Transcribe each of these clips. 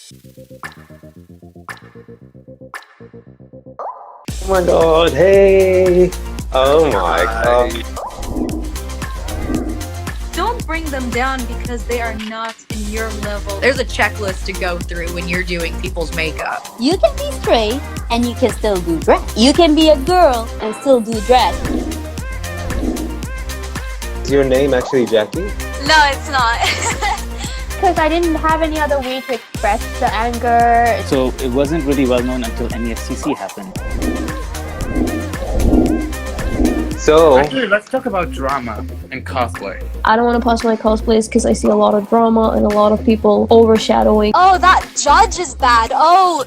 Oh my god, hey! Oh my god. Don't bring them down because they are not in your level. There's a checklist to go through when you're doing people's makeup. You can be straight and you can still do drag. You can be a girl and still do drag. Is your name actually Jackie? No, it's not. Because I didn't have any other way to express the anger. So it wasn't really well known until NESCC happened. So, Actually, let's talk about drama and cosplay. I don't want to post my cosplays because I see a lot of drama and a lot of people overshadowing. Oh, that judge is bad. Oh,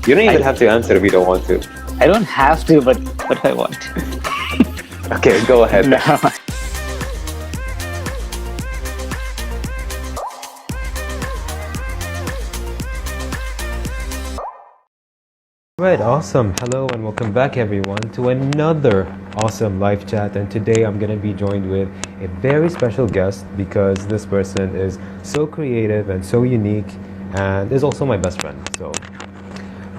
you don't even have to answer if you don't want to. I don't have to, but I want to. Okay, go ahead. No. Alright, awesome. Hello and welcome back everyone to another awesome live chat, and today I'm going to be joined with a very special guest because this person is so creative and so unique and is also my best friend. So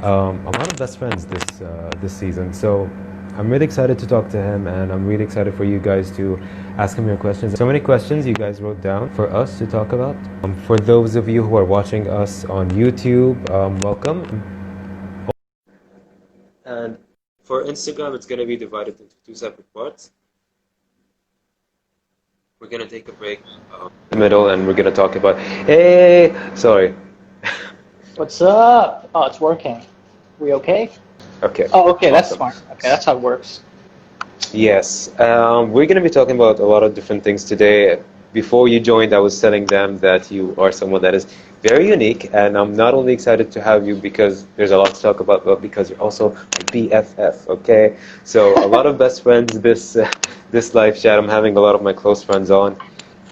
a lot of best friends this season. So I'm really excited to talk to him, and I'm really excited for you guys to ask him your questions. So many questions you guys wrote down for us to talk about. For those of you who are watching us on YouTube, welcome. And for Instagram, it's going to be divided into two separate parts. We're going to take a break in the middle, and we're going to talk about... Hey! Sorry. What's up? Oh, it's working. We okay? Okay. Oh, okay, that's Awesome. smart. Okay, that's how it works. Yes. We're going to be talking about a lot of different things today. Before you joined, I was telling them that you are someone that is very unique, and I'm not only excited to have you because there's a lot to talk about, but because you're also my BFF, okay? So a lot of best friends this live chat. I'm having a lot of my close friends on.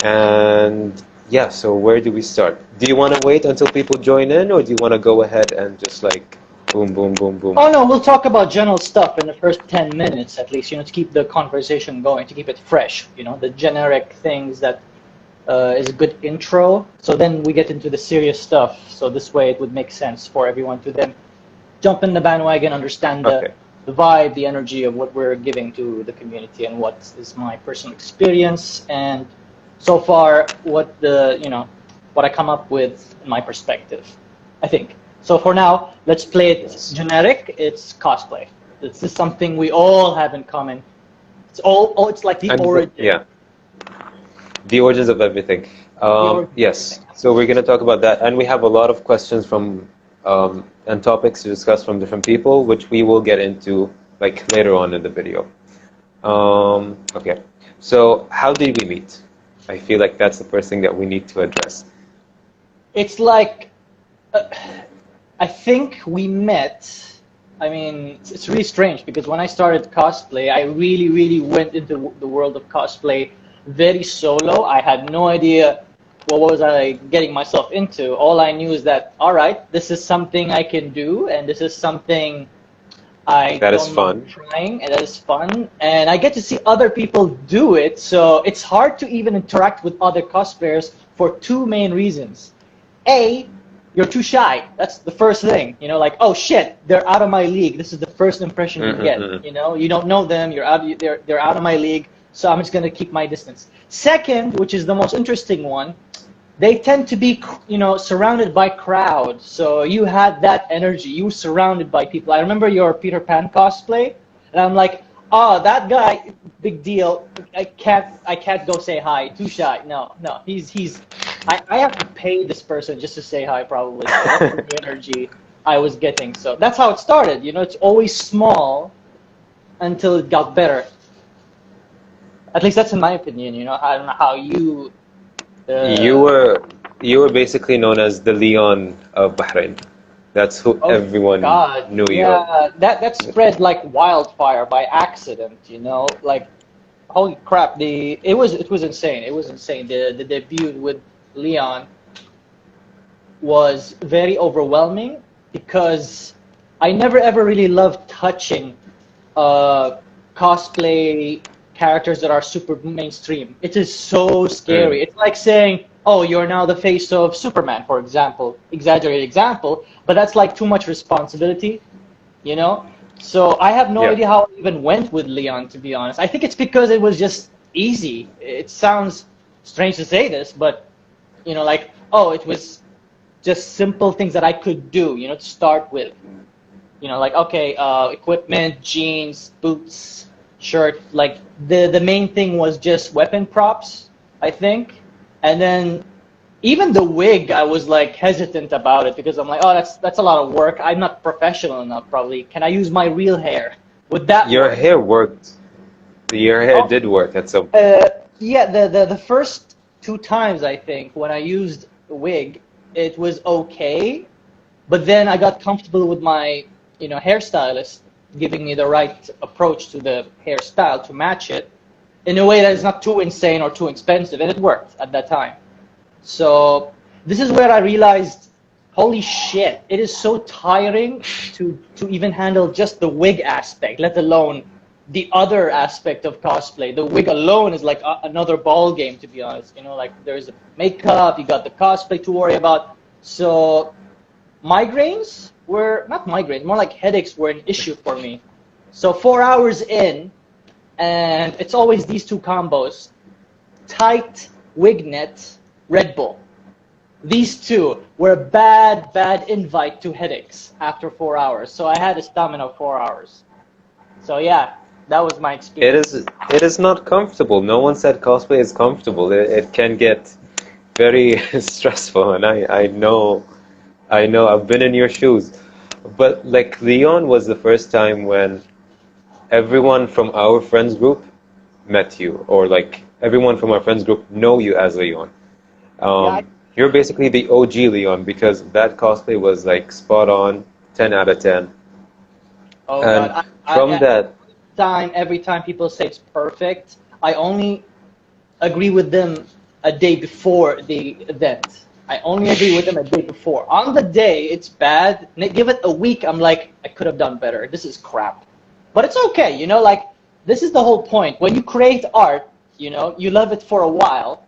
And yeah, so where do we start? Do you want to wait until people join in, or do you want to go ahead and just like boom, boom, boom, boom? Oh, no, we'll talk about general stuff in the first 10 minutes at least, to keep the conversation going, to keep it fresh, the generic things that is a good intro. So then we get into the serious stuff. So this way it would make sense for everyone to then jump in the bandwagon, understand the vibe, the energy of what we're giving to the community and what is my personal experience. And so far, what I come up with in my perspective, I think. So for now, let's play it generic. It's cosplay. This is something we all have in common. It's like the origin. Yeah. The origins of everything. Yes. So we're going to talk about that, and we have a lot of questions from and topics to discuss from different people, which we will get into like later on in the video. Okay. So how did we meet? I feel like that's the first thing that we need to address. It's like, I think we met. I mean, it's really strange because when I started cosplay, I really, really went into the world of cosplay very solo. I had no idea what was I getting myself into. All I knew is that, all right, this is something I can do, and this is something that is fun. Trying, and that is fun, and I get to see other people do it. So it's hard to even interact with other cosplayers for two main reasons. A, you're too shy. That's the first thing. Like, oh shit, they're out of my league. This is the first impression you get. You don't know them. They're out of my league. So I'm just going to keep my distance. Second, which is the most interesting one, they tend to be, surrounded by crowds. So you had that energy. You were surrounded by people. I remember your Peter Pan cosplay, and I'm like, oh, that guy, big deal. I can't go say hi. Too shy. No. I have to pay this person just to say hi, probably. So that's the energy I was getting. So that's how it started. It's always small until it got better. At least that's in my opinion. I don't know how you. You were basically known as the Leon of Bahrain. That's who everyone knew you. Yeah, that spread like wildfire by accident. Like, holy crap! It was insane. It was insane. The debut with Leon was very overwhelming because I never ever really loved touching cosplay characters that are super mainstream. It is so scary. It's like saying, oh, you're now the face of Superman, for example, exaggerated example, but that's like too much responsibility, you know? So I have no Yeah. idea how I even went with Leon, to be honest. I think it's because it was just easy. It sounds strange to say this, but, you know, like, oh, it was just simple things that I could do, you know, to start with. You know, like, okay, equipment, jeans, boots, shirt. Like, the main thing was just weapon props, I think. And then even the wig, I was like hesitant about it because I'm like, oh, that's a lot of work. I'm not professional enough, probably. Can I use my real hair? Would that Your work? hair worked. Your hair Oh. did work at some. Yeah, the first 2 times I think when I used a wig, it was okay, but then I got comfortable with my, you know, hairstylist giving me the right approach to the hairstyle to match it in a way that is not too insane or too expensive, and it worked at that time. So this is where I realized, holy shit, it is so tiring to even handle just the wig aspect, let alone the other aspect of cosplay. The wig alone is like another ball game, to be honest. You know, like there's the makeup, you got the cosplay to worry about. So migraines were, not migraines, more like headaches were an issue for me. So 4 hours in, and it's always these two combos, tight wig net, Red Bull. These two were a bad invite to headaches after 4 hours. So I had a stamina of 4 hours. So yeah, that was my experience. It is not comfortable. No one said cosplay is comfortable. It can get very stressful, and I know I've been in your shoes. But like Leon was the first time when everyone from our friends group met you, or like everyone from our friends group know you as Leon. You're basically the OG Leon because that cosplay was like spot on, 10 out of 10. Oh And God, from that, every time people say it's perfect, I only agree with them a day before the event. I only agree with them a day before. On the day, it's bad. Give it a week, I'm like, I could have done better. This is crap. But it's okay, you know, like, this is the whole point. When you create art, you know, you love it for a while,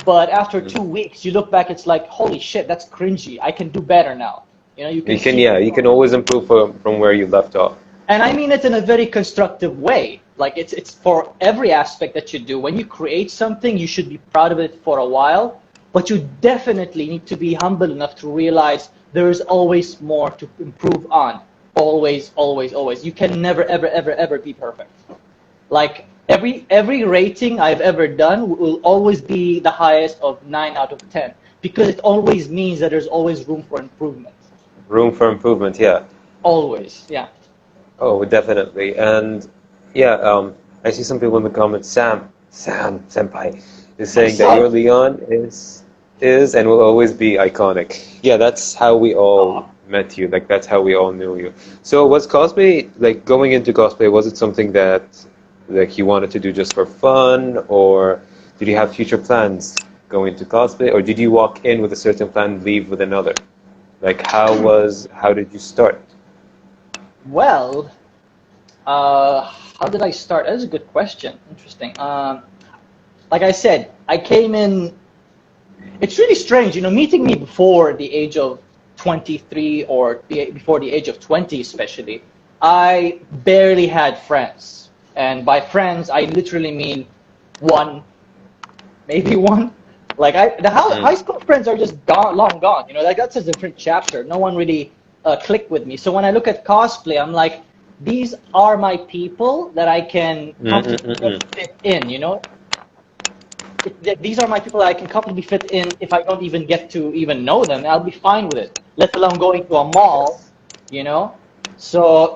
but after 2 weeks, you look back, it's like, holy shit, that's cringy. I can do better now. You know, you can always improve from where you left off. And I mean it in a very constructive way. Like it's for every aspect that you do. When you create something, you should be proud of it for a while, but you definitely need to be humble enough to realize there is always more to improve on. Always, always, always. You can never, ever, ever, ever be perfect. Like every rating I've ever done will always be the highest of 9 out of 10 because it always means that there's always room for improvement. Room for improvement, yeah. Always, yeah. Oh, definitely. And yeah, I see some people in the comments, Sam Senpai, is saying that your Leon is and will always be iconic. Yeah, that's how we all met you. Like, that's how we all knew you. So was cosplay, like going into cosplay, was it something that like you wanted to do just for fun, or did you have future plans going into cosplay, or did you walk in with a certain plan and leave with another? Like, how did you start? Well, how did I start? That is a good question. Interesting. Like I said, I came in. It's really strange, you know, meeting me before the age of 23 or before the age of 20 especially. I barely had friends. And by friends, I literally mean one, maybe one. Like high school friends are just gone, long gone. You know, like that's a different chapter. No one really clicked with me. So when I look at cosplay, I'm like, these are my people that I can comfortably fit in. You know, these are my people that I can comfortably fit in. If I don't even get to even know them, I'll be fine with it. Let alone going to a mall. You know, so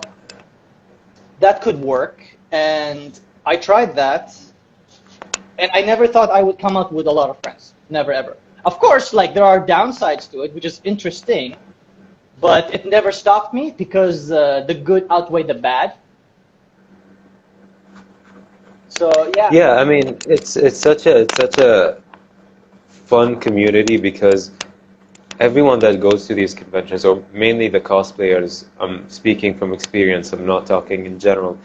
that could work. And I tried that. And I never thought I would come out with a lot of friends. Never, ever. Of course, like, there are downsides to it, which is interesting. But it never stopped me because the good outweighed the bad. So, yeah. Yeah, I mean, it's such a fun community because everyone that goes to these conventions, or mainly the cosplayers, I'm speaking from experience, I'm not talking in general.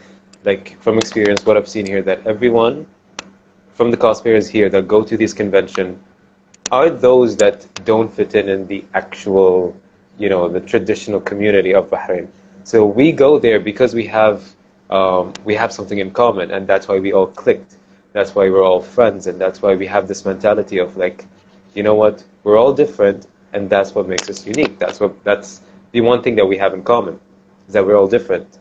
Like, from experience, what I've seen here, that everyone from the cosplayers here that go to this convention are those that don't fit in the actual, the traditional community of Bahrain. So we go there because we have something in common, and that's why we all clicked. That's why we're all friends, and that's why we have this mentality of like, you know what, we're all different, and that's what makes us unique. That's the one thing that we have in common, is that we're all different,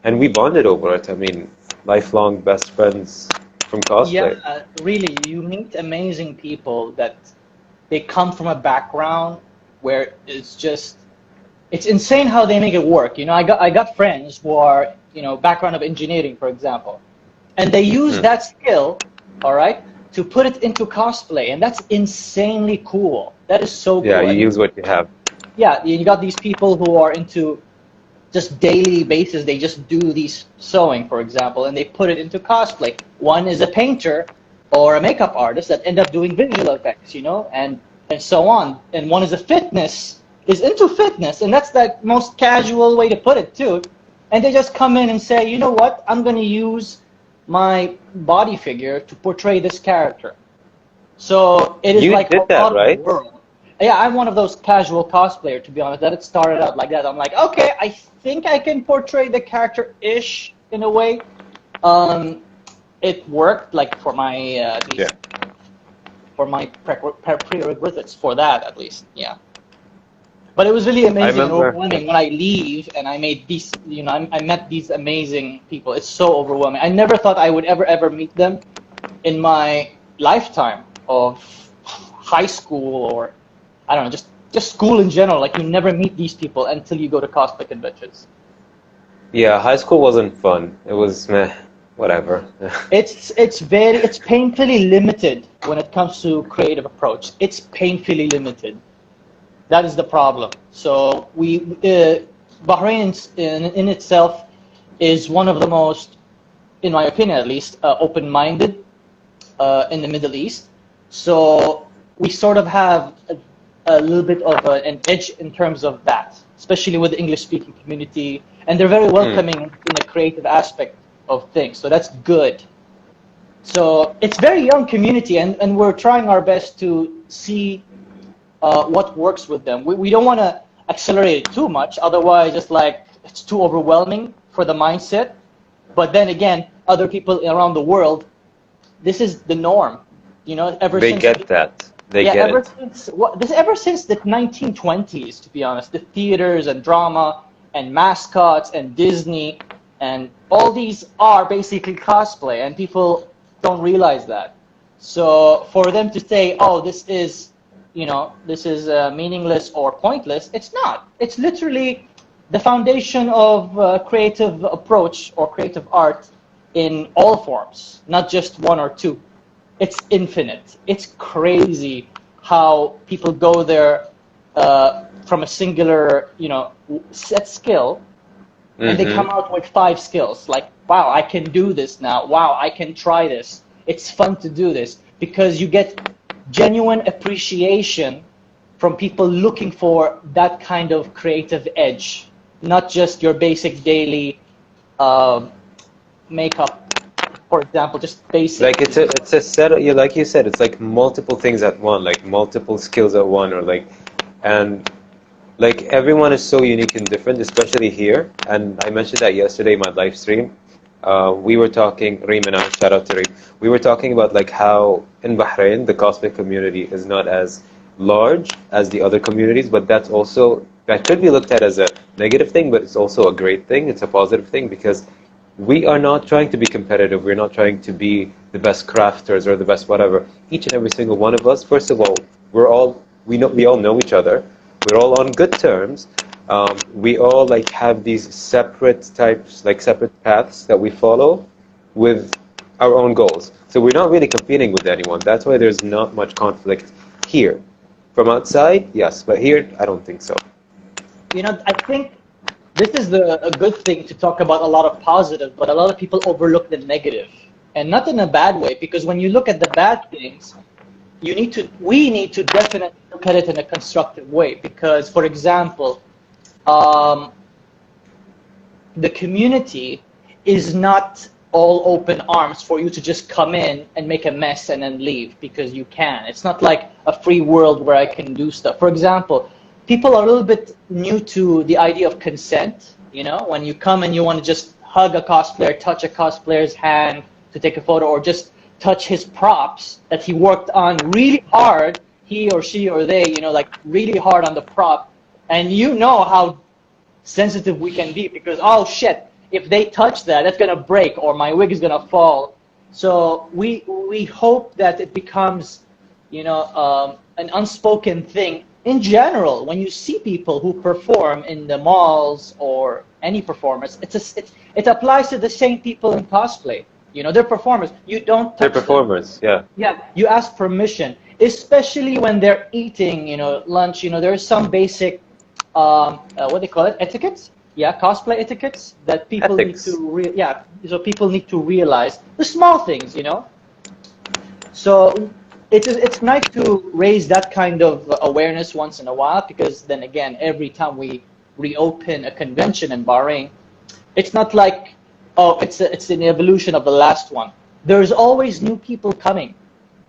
and we bonded over it. I mean, lifelong best friends from cosplay. Yeah, really, you meet amazing people that they come from a background where it's insane how they make it work. I got friends who are, background of engineering, for example, and they use that skill, all right, to put it into cosplay, and that's insanely cool. That is so cool. Yeah, you use what you have. Yeah, you got these people who are into just daily basis. They just do these sewing, for example, and they put it into cosplay. One is a painter or a makeup artist that end up doing visual effects, and so on. And one is is into fitness, and that's the most casual way to put it too. And they just come in and say, you know what, I'm going to use my body figure to portray this character. So it is You like did a that, lot of right? the world. Yeah, I'm one of those casual cosplayers, to be honest, that it started out like that. I'm like, okay, I think I can portray the character-ish in a way. It worked, like for my for my prerequisites for that, at least, yeah. But it was really amazing and overwhelming when I leave and I made these, I met these amazing people. It's so overwhelming. I never thought I would ever meet them in my lifetime of high school or, I don't know, just school in general. Like, you never meet these people until you go to cosplay conventions. Yeah, high school wasn't fun. It was meh, whatever. It's painfully limited when it comes to creative approach. It's painfully limited. That is the problem. So Bahrain in itself is one of the most, in my opinion at least, open-minded in the Middle East. So we sort of have a little bit of an edge in terms of that, especially with the English-speaking community, and they're very welcoming in the creative aspect of things. So that's good. So it's a very young community, and we're trying our best to see what works with them. We don't want to accelerate it too much, otherwise it's too overwhelming for the mindset. But then again, other people around the world, this is the norm. They get that. They get it. Ever since the 1920s, to be honest, the theaters and drama and mascots and Disney and all these are basically cosplay, and people don't realize that. So for them to say, oh, this is meaningless or pointless, it's not. It's literally the foundation of creative approach or creative art in all forms, not just one or two. It's infinite. It's crazy how people go there from a singular, set skill, and they come out with 5 skills. Like, wow, I can do this now. Wow, I can try this. It's fun to do this, because you get genuine appreciation from people looking for that kind of creative edge, not just your basic daily makeup, for example, just basic. Like it's a set. Yeah, like you said, it's like multiple things at one, like multiple skills at one, or like everyone is so unique and different, especially here. And I mentioned that yesterday in my live stream. We were talking, Reem and I, shout out to Reem. We were talking about like how in Bahrain the cosplay community is not as large as the other communities, but that could be looked at as a negative thing, but it's also a great thing. It's a positive thing, because we are not trying to be competitive. We're not trying to be the best crafters or the best whatever. Each and every single one of us, first of all, we all know each other. We're all on good terms. We all like have these separate types, like separate paths that we follow with our own goals. So we're not really competing with anyone. That's why there's not much conflict here. From outside, yes, but here, I don't think so. I think this is a good thing to talk about a lot of positive, but a lot of people overlook the negative. And not in a bad way, because when you look at the bad things, we need to definitely look at it in a constructive way. Because, for example, the community is not all open arms for you to just come in and make a mess and then leave because you can. It's not like a free world where I can do stuff. For example, people are a little bit new to the idea of consent. You know, when you come and you want to just hug a cosplayer, touch a cosplayer's hand to take a photo, or just touch his props that he worked on really hard, he or she or they, you know, like really hard on the prop. And you know how sensitive we can be because, oh shit, if they touch that, that's gonna break or my wig is gonna fall. So we hope that it becomes, you know, an unspoken thing in general. When you see people who perform in the malls or any performance, it applies to the same people in cosplay. You know, they're performers. You don't touch They're performers, them. Yeah, you ask permission, especially when they're eating, you know, lunch. You know, there's some basic, what they call it, etiquettes. Yeah, cosplay etiquettes that people Ethics. need to so people need to realize the small things, you know. So it's nice to raise that kind of awareness once in a while, because then again, every time we reopen a convention in Bahrain, it's not like, oh, it's an evolution of the last one. There's always new people coming,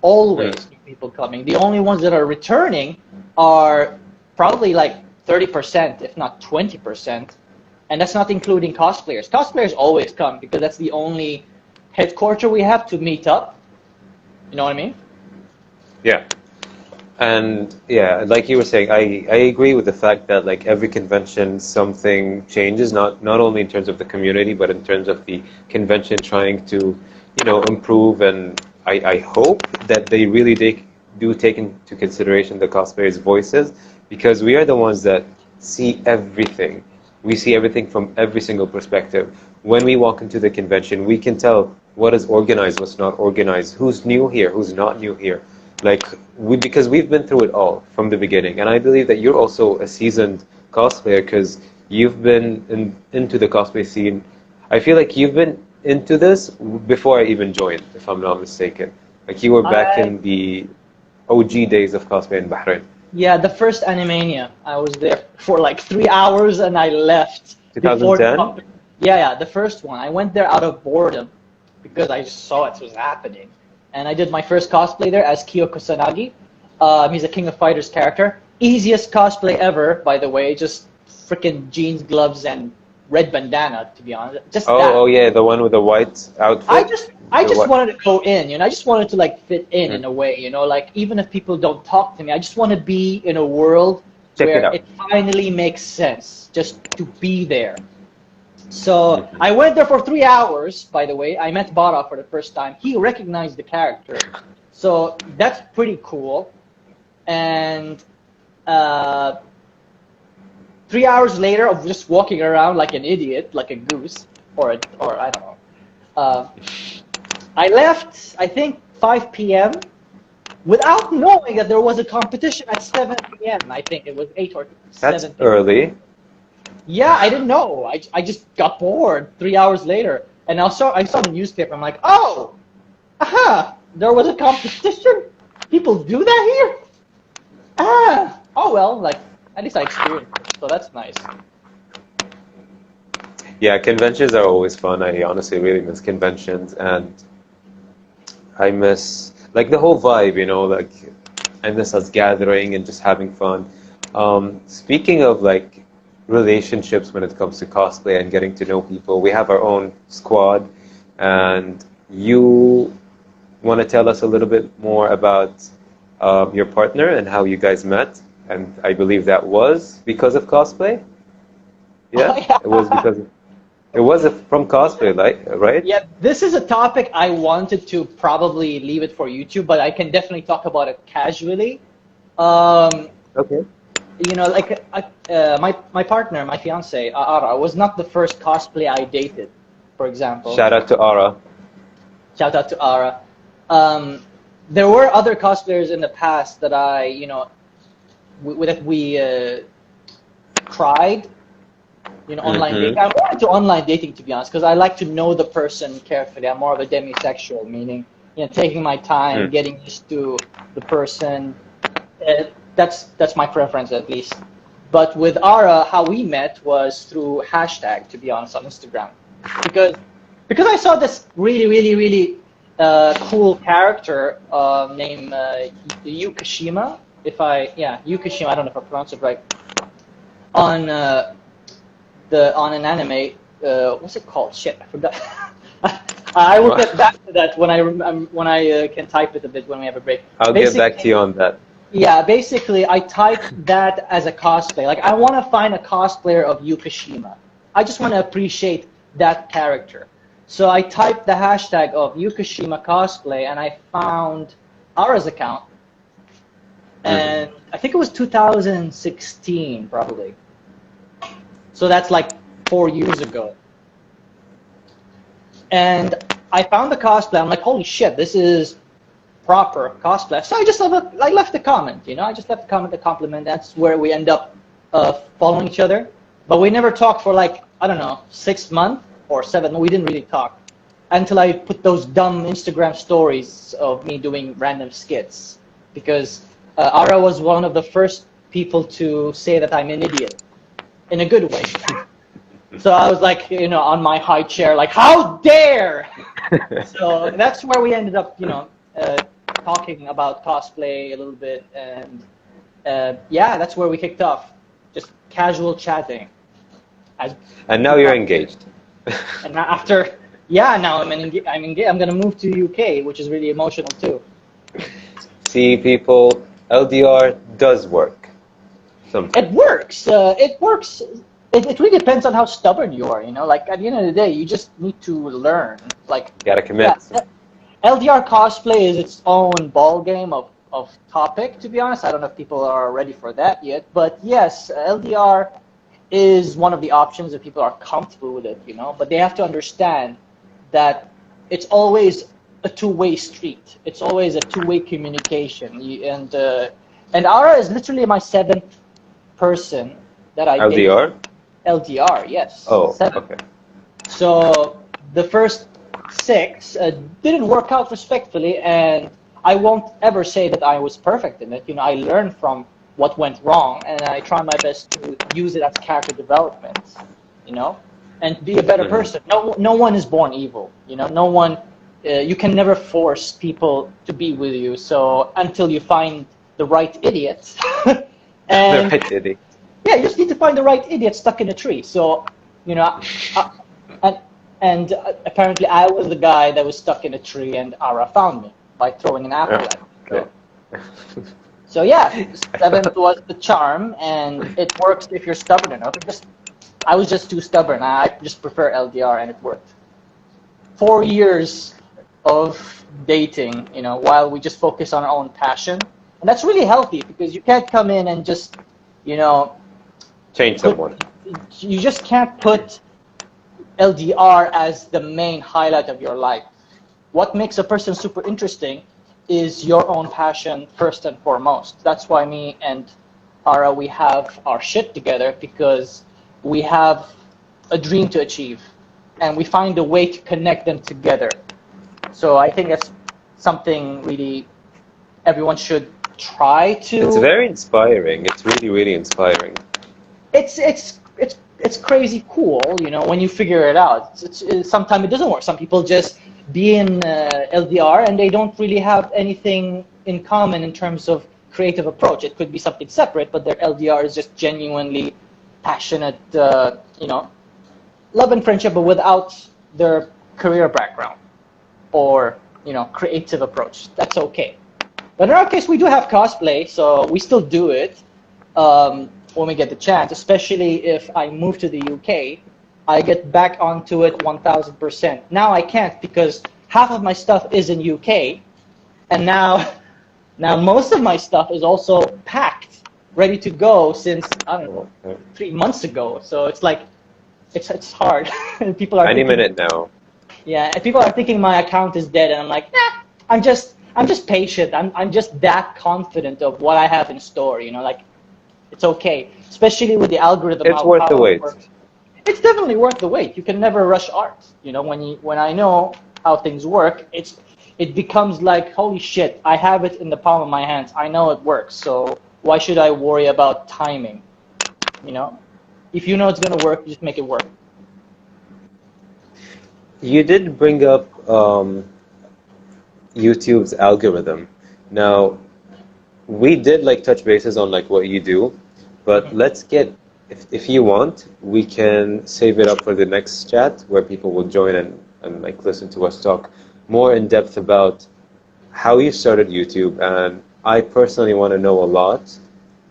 always new people coming. The only ones that are returning are probably like 30%, if not 20%. And that's not including cosplayers. Cosplayers always come because that's the only headquarters we have to meet up. You know what I mean? Yeah. And yeah, like you were saying, I agree with the fact that like every convention something changes, not only in terms of the community, but in terms of the convention trying to, you know, improve. And I hope that they really do take into consideration the cosplayers' voices, because we are the ones that see everything. We see everything from every single perspective. When we walk into the convention, we can tell what is organized, what's not organized, who's new here, who's not new here. Like, because we've been through it all from the beginning. And I believe that you're also a seasoned cosplayer because you've been into the cosplay scene. I feel like you've been into this before I even joined, if I'm not mistaken. Like, you were back in the OG days of cosplay in Bahrain. Yeah, the first Animania. I was there for like 3 hours and I left. 2010? Yeah, the first one. I went there out of boredom because I just saw it was happening. And I did my first cosplay there as Kyo Kusanagi. He's a King of Fighters character. Easiest cosplay ever, by the way. Just freaking jeans, gloves, and red bandana, to be honest. Just that. Oh yeah, the one with the white outfit. I just wanted to go in, you know. I just wanted to like fit in a way, you know. Like even if people don't talk to me, I just want to be in a world where it finally makes sense just to be there. So I went there for 3 hours. By the way, I met Bara for the first time. He recognized the character, so that's pretty cool. And 3 hours later of just walking around like an idiot, like a goose, or I don't know. I left, I think, 5 p.m. without knowing that there was a competition at 7 p.m. I think it was 8 or 7 That's early. Yeah, I didn't know. I just got bored 3 hours later. And I saw the newspaper. I'm like, oh, aha, there was a competition? People do that here? Oh well, like, at least I experienced it. So that's nice. Yeah, conventions are always fun. I honestly really miss conventions, and I miss like the whole vibe, you know, like I miss us gathering and just having fun. Speaking of like relationships when it comes to cosplay and getting to know people, we have our own squad, and you want to tell us a little bit more about your partner and how you guys met? And I believe that was because of cosplay. Yeah, it was because it was from cosplay, right? Yeah, this is a topic I wanted to probably leave it for YouTube, but I can definitely talk about it casually. Okay. You know, like my partner, my fiance, Ara, was not the first cosplay I dated, for example. Shout out to Ara. Shout out to Ara. There were other cosplayers in the past that I, you know, we tried. You know, online dating. I'm more into online dating, to be honest, because I like to know the person carefully. I'm more of a demisexual, meaning, you know, taking my time, getting used to the person. That's my preference, at least. But with Ara, how we met was through hashtag, to be honest, on Instagram. Because because I saw this really cool character named Yukishima. Yukishima. I don't know if I pronounced it right. On an anime. What's it called? Shit, I forgot. I will get back to that when I can type it a bit when we have a break. I'll get back to you on that. Yeah, basically, I typed that as a cosplay. Like, I want to find a cosplayer of Yukishima. I just want to appreciate that character. So I typed the hashtag of Yukishima cosplay, and I found Ara's account. And I think it was 2016, probably. So that's like 4 years ago. And I found the cosplay. I'm like, holy shit, this is proper cosplay. So I just left a comment, you know. I just left a comment, a compliment. That's where we end up following each other. But we never talked for like, I don't know, 6 months or 7. We didn't really talk until I put those dumb Instagram stories of me doing random skits. Because Ara was one of the first people to say that I'm an idiot in a good way. So I was like, you know, on my high chair, like, how dare! So that's where we ended up, you know, talking about cosplay a little bit, and yeah, that's where we kicked off, just casual chatting. And now you're engaged. And after, yeah, now I'm engaged. I'm gonna move to UK, which is really emotional too. See, people, LDR does work. Sometimes. It works. It works. It really depends on how stubborn you are. You know, like at the end of the day, you just need to learn. Like, You gotta commit. yeah, LDR cosplay is its own ball game of topic, to be honest. I don't know if people are ready for that yet, but yes, LDR is one of the options if people are comfortable with it, you know, but they have to understand that it's always a two-way street. It's always a two-way communication. And Ara is literally my 7th person that I LDR? dated. LDR, yes. Oh, 7. okay. So the first 6 didn't work out respectfully, and I won't ever say that I was perfect in it. You know, I learned from what went wrong, and I try my best to use it as character development, you know, and be a better person. No one is born evil, you know. No one, you can never force people to be with you. So until you find the right idiot, and The right idiot. yeah, you just need to find the right idiot stuck in a tree. So, you know, and apparently I was the guy that was stuck in a tree, and Ara found me by throwing an apple at me. So yeah, 7th was the charm, and it works if you're stubborn enough. I was just too stubborn. I just prefer LDR, and it worked. 4 years of dating, you know, while we just focus on our own passion, and that's really healthy because you can't come in and just, you know, Change someone. You just can't put LDR as the main highlight of your life. What makes a person super interesting is your own passion first and foremost. That's why me and Ara, we have our shit together, because we have a dream to achieve, and we find a way to connect them together. So I think that's something really everyone should try to. It's very inspiring. It's really inspiring. It's crazy cool, you know, when you figure it out. Sometimes it doesn't work. Some people just be in LDR and they don't really have anything in common in terms of creative approach. It could be something separate, but their LDR is just genuinely passionate, you know, love and friendship, but without their career background or, you know, creative approach. That's okay. But in our case, we do have cosplay, so we still do it. When we get the chance, especially if I move to the UK, I get back onto it 1000%. Now I can't because half of my stuff is in UK, and now most of my stuff is also packed, ready to go since, I don't know, 3 months ago. So it's like, it's hard. People are Any thinking, minute now. yeah, and people are thinking my account is dead, and I'm like, nah, I'm just patient. I'm just that confident of what I have in store, you know, like. It's okay, especially with the algorithm. It's worth the wait. It's definitely worth the wait. You can never rush art. You know, when I know how things work, it becomes like, holy shit, I have it in the palm of my hands. I know it works. So why should I worry about timing? You know, if you know it's gonna work, just make it work. You did bring up YouTube's algorithm. Now, we did like touch bases on like what you do, but let's get if you want, we can save it up for the next chat where people will join and like listen to us talk more in depth about how you started YouTube. And I personally want to know a lot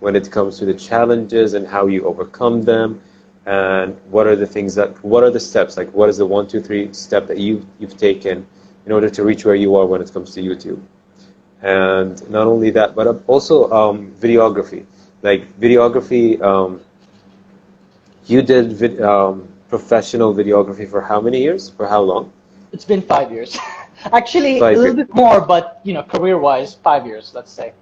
when it comes to the challenges and how you overcome them, and what are the things what are the steps, like what is the 1, 2, 3 step that you've taken in order to reach where you are when it comes to YouTube. And not only that, but also videography. Like videography, you did professional videography for how many years? For how long? It's been 5 years. Actually, 5 a little years. bit more, but you know, career-wise, 5 years, let's say.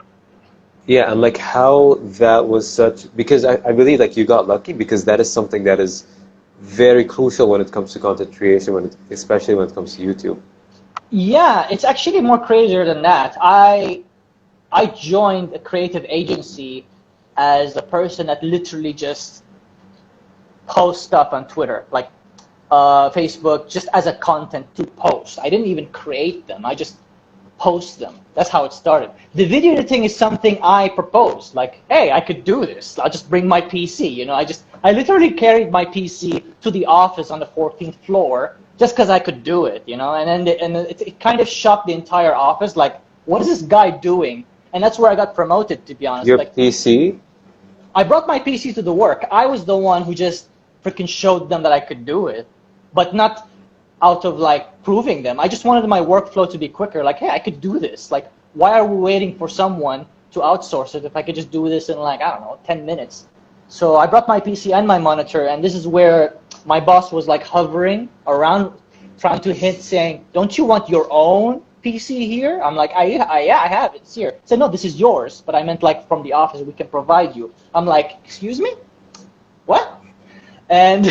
Yeah, and like how that was such, because I believe like you got lucky, because that is something that is very crucial when it comes to content creation, especially when it comes to YouTube. Yeah, it's actually more crazier than that. I joined a creative agency as a person that literally just posts stuff on Twitter, like Facebook, just as a content to post. I didn't even create them. I just post them. That's how it started. The video editing is something I proposed. Like, hey, I could do this. I'll just bring my PC. You know, I literally carried my PC to the office on the 14th floor just because I could do it. You know, and then it kind of shocked the entire office. Like, what is this guy doing? And that's where I got promoted, to be honest. Your like, PC? I brought my PC to the work. I was the one who just freaking showed them that I could do it, but not out of like proving them. I just wanted my workflow to be quicker. Like, hey, I could do this. Like, why are we waiting for someone to outsource it if I could just do this in like, I don't know, 10 minutes? So I brought my PC and my monitor, and this is where my boss was like hovering around, trying to hint, saying, don't you want your own PC here? I'm like, yeah, I have it. It's here. He said, no, this is yours. But I meant like from the office, we can provide you. I'm like, excuse me? What? And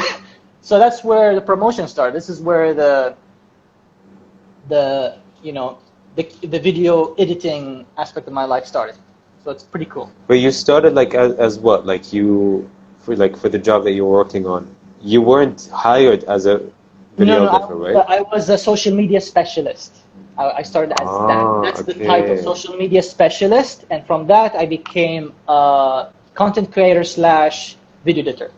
so that's where the promotion started. This is where the video editing aspect of my life started. So it's pretty cool. But you started like as what? Like for the job that you were working on, you weren't hired as a videographer, right? I was a social media specialist. I started as that. That's the type of social media specialist, and from that I became a content creator / video editor.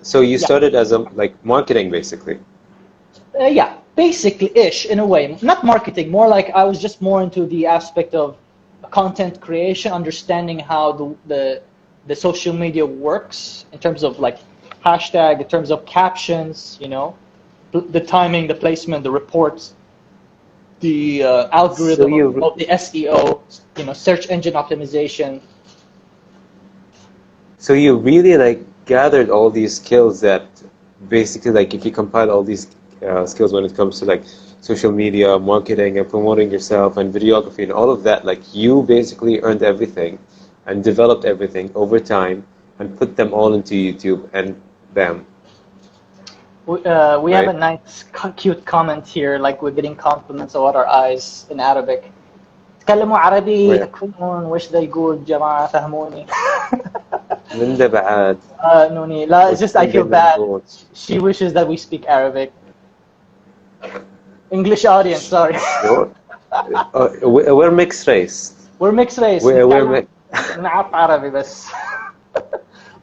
So you started as a like marketing, basically. Yeah, basically-ish in a way. Not marketing, more like I was just more into the aspect of content creation, understanding how the social media works in terms of like hashtag, in terms of captions, you know, the timing, the placement, the reports, the algorithm of the SEO, you know, search engine optimization. So you really like gathered all these skills that basically, like, if you compile all these skills when it comes to like social media, marketing, and promoting yourself, and videography, and all of that, like you basically earned everything and developed everything over time and put them all into YouTube, and bam. We have a nice, cute comment here, like we're getting compliments about our eyes in Arabic. تكلموا عربي تكفون وش ذا يقول جماعة فهموني. من ده بعد. Nuni, it's just I feel bad. She wishes that we speak Arabic. English audience, sorry. We're mixed race. We're mixed race. We're mixed. نعرف عربي بس.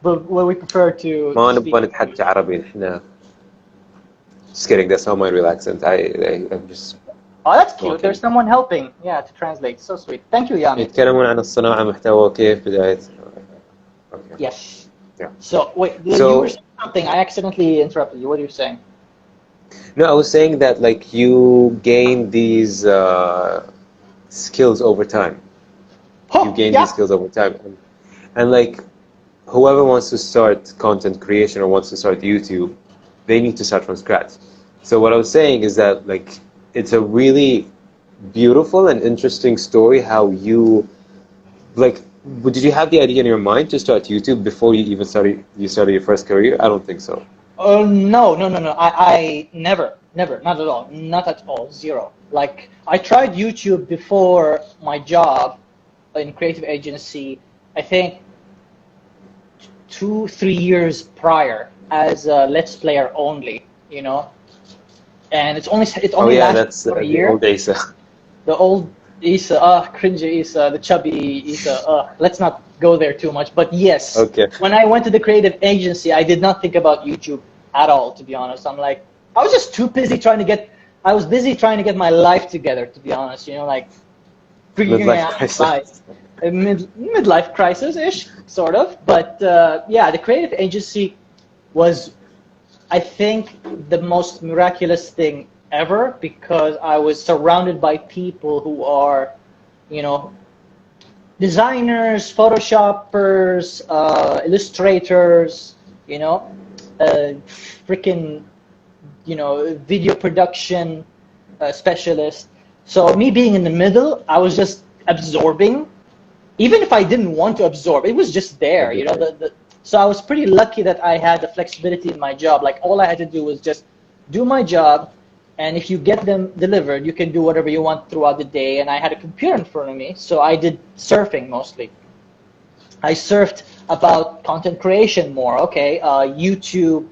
But we prefer to. ما نبغى نتحدث عربي نحن. Just kidding. That's not my real accent. I'm just. Oh, that's cute. Okay. There's someone helping. Yeah, to translate. So sweet. Thank you, Yami. يتكلمون عن الصناعة محتوى كيف بداية. Okay. Yes. Yeah. So wait, you were saying something. I accidentally interrupted you. What are you saying? No, I was saying that like you gain these skills over time. You gain these skills over time, and like whoever wants to start content creation or wants to start YouTube, they need to start from scratch. So what I was saying is that like it's a really beautiful and interesting story how you like. Did you have the idea in your mind to start YouTube before you even started your first career? I don't think so. Oh no. I never, not at all, not at all, zero. Like I tried YouTube before my job in creative agency. I think 2-3 years prior, as a Let's Player only, you know, and it only Oh yeah, lasted that's for a the year. old Asa. The old Issa, cringy Issa, the chubby Issa. Let's not go there too much. But yes, Okay. when I went to the creative agency, I did not think about YouTube at all, to be honest. I was just too busy trying to get. I was busy trying to get my life together, to be honest. You know, like figuring Midlife out crisis. life, midlife crisis-ish, sort of. But yeah, the creative agency was, I think, the most miraculous thing ever, because I was surrounded by people who are, you know, designers, photoshoppers, illustrators, you know, freaking, you know, video production specialist. So me being in the middle, I was just absorbing, even if I didn't want to absorb, it was just there, you know. So I was pretty lucky that I had the flexibility in my job. Like all I had to do was just do my job, and if you get them delivered, you can do whatever you want throughout the day. And I had a computer in front of me, so I did surfing mostly. I surfed about content creation more. Okay, YouTube.